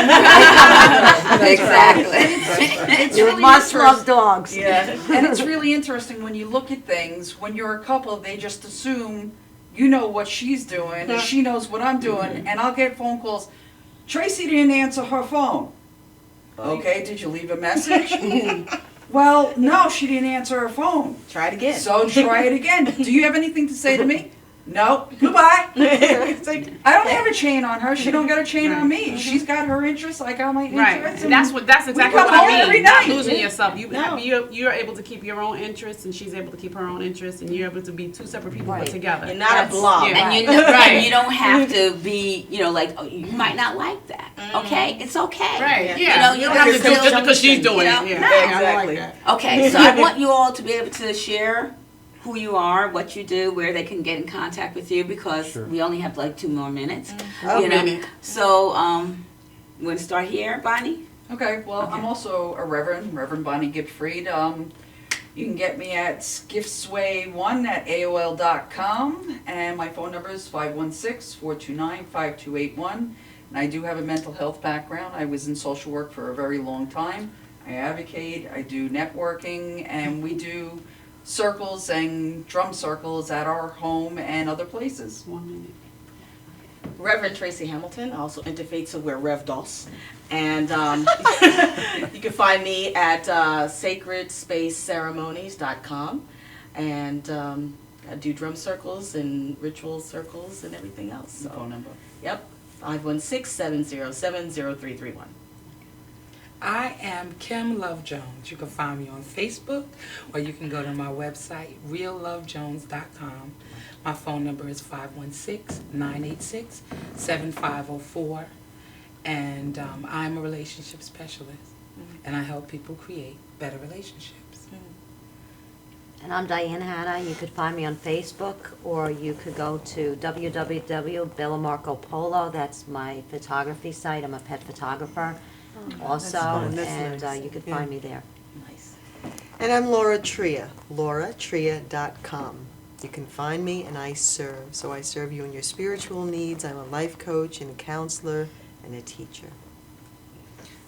[SPEAKER 1] Exactly.
[SPEAKER 6] You
[SPEAKER 9] really
[SPEAKER 6] must love
[SPEAKER 9] interesting.
[SPEAKER 6] dogs.
[SPEAKER 8] Yeah.
[SPEAKER 9] And it's really interesting when you look at things, when you're a couple, they just assume you know what she's doing and she knows what I'm doing, and I'll get phone calls, Tracy didn't answer her phone. Okay, did you leave a message? Well, no, she didn't answer her phone.
[SPEAKER 8] Try it again.
[SPEAKER 9] So try it again. Do you have anything to say to me? No. Goodbye. It's like, I don't have a chain on her. She don't got a chain on me. She's got her interests, I got my
[SPEAKER 2] Right,
[SPEAKER 9] interests.
[SPEAKER 2] and that's exactly
[SPEAKER 9] we
[SPEAKER 2] what
[SPEAKER 9] come
[SPEAKER 2] I
[SPEAKER 9] home
[SPEAKER 2] mean.
[SPEAKER 9] every
[SPEAKER 2] Not
[SPEAKER 9] night.
[SPEAKER 2] losing yourself.
[SPEAKER 8] No.
[SPEAKER 2] You're able to keep your own interests, and she's able to keep her own interests, and you're able to be 2 separate people
[SPEAKER 6] Right.
[SPEAKER 2] put together.
[SPEAKER 8] You're not a blob.
[SPEAKER 2] Yeah.
[SPEAKER 1] And you don't have to be, like, oh, you might not like that. Okay? It's okay.
[SPEAKER 2] Right.
[SPEAKER 1] You
[SPEAKER 2] Yeah.
[SPEAKER 1] know,
[SPEAKER 2] You don't have to do it just because she's doing
[SPEAKER 1] you know?
[SPEAKER 2] it. Yeah.
[SPEAKER 1] No.
[SPEAKER 8] Exactly.
[SPEAKER 1] Okay, so I want you all to be able to share who you are, what you do, where they can get in contact with you, because
[SPEAKER 3] Sure.
[SPEAKER 1] we only have like 2 more minutes.
[SPEAKER 2] Oh,
[SPEAKER 1] You know?
[SPEAKER 2] minute.
[SPEAKER 1] So, we're going to start here, Bonnie?
[SPEAKER 9] Okay, well,
[SPEAKER 1] Okay.
[SPEAKER 9] I'm also a Reverend Bonnie Giftfried. You can get me at giftsway1@aol.com, and my phone number is 516-429-5281. And I do have a mental health background. I was in social work for a very long time. I advocate, I do networking, and we do circles and drum circles at our home and other places.
[SPEAKER 2] 1 minute.
[SPEAKER 8] Reverend Tracy Hamilton, also interfaith, so we're Rev DOS. And you can find me at sacredspaceceremonies.com. And I do drum circles and ritual circles and everything else. So,
[SPEAKER 9] Phone number.
[SPEAKER 8] Yep, 516-707-0331.
[SPEAKER 5] I am Kim Love Jones. You can find me on Facebook, or you can go to my website, reallovejones.com. My phone number is 516-986-7504. And I'm a relationship specialist, and I help people create better relationships.
[SPEAKER 6] And I'm Diane Hanna. You could find me on Facebook, or you could go to www.bellamarcopolo. That's my photography site. I'm a pet photographer also,
[SPEAKER 4] fun. That's
[SPEAKER 6] and
[SPEAKER 4] nice.
[SPEAKER 6] you could
[SPEAKER 4] Yeah.
[SPEAKER 6] find me there.
[SPEAKER 8] Nice.
[SPEAKER 4] And I'm Laura Tria, lauratria.com. You can find me, and I serve. So I serve you in your spiritual needs. I'm a life coach and a counselor and a teacher.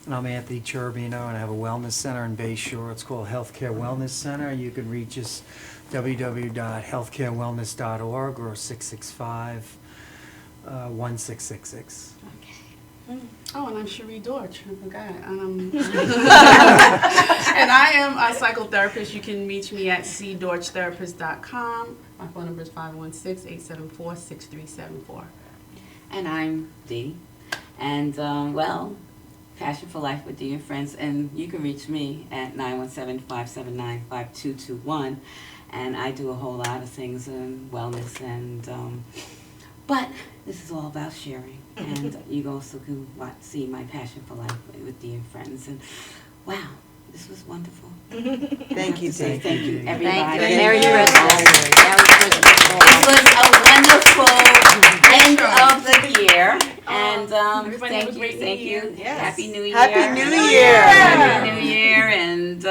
[SPEAKER 3] And I'm Anthony Cherbino, and I have a wellness center in Bay Shore. It's called Healthcare Wellness Center. You can reach us www.healthcarewellness.org or 665-1666.
[SPEAKER 2] Oh, and I'm Cherie Dorch. I forgot. And I am a psychotherapist. You can reach me at cdorchtherapist.com. My phone number is 516-874-6374.
[SPEAKER 1] And I'm Dee. And, Passion for Life with Dee and Friends. And you can reach me at 917-579-5221. And I do a whole lot of things in wellness. And but this is all about sharing. And you also can see my Passion for Life with Dee and Friends. And wow, this was wonderful.
[SPEAKER 4] Thank you, Dee.
[SPEAKER 1] Thank you, everybody.
[SPEAKER 6] Thank you. Merry Christmas. Merry Christmas.
[SPEAKER 1] This was a wonderful end of the year, and
[SPEAKER 2] Everybody have a
[SPEAKER 1] thank you,
[SPEAKER 2] great
[SPEAKER 1] thank
[SPEAKER 2] New Year.
[SPEAKER 1] you.
[SPEAKER 8] Yes.
[SPEAKER 1] Happy New Year.
[SPEAKER 4] Happy New Year.
[SPEAKER 1] Happy New Year, and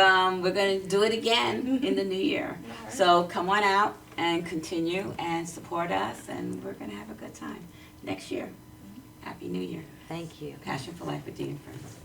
[SPEAKER 1] we're going to do it again in the new year. So come on out and continue and support us, and we're going to have a good time next year. Happy New Year.
[SPEAKER 6] Thank you.
[SPEAKER 1] Passion for Life with Dee and Friends.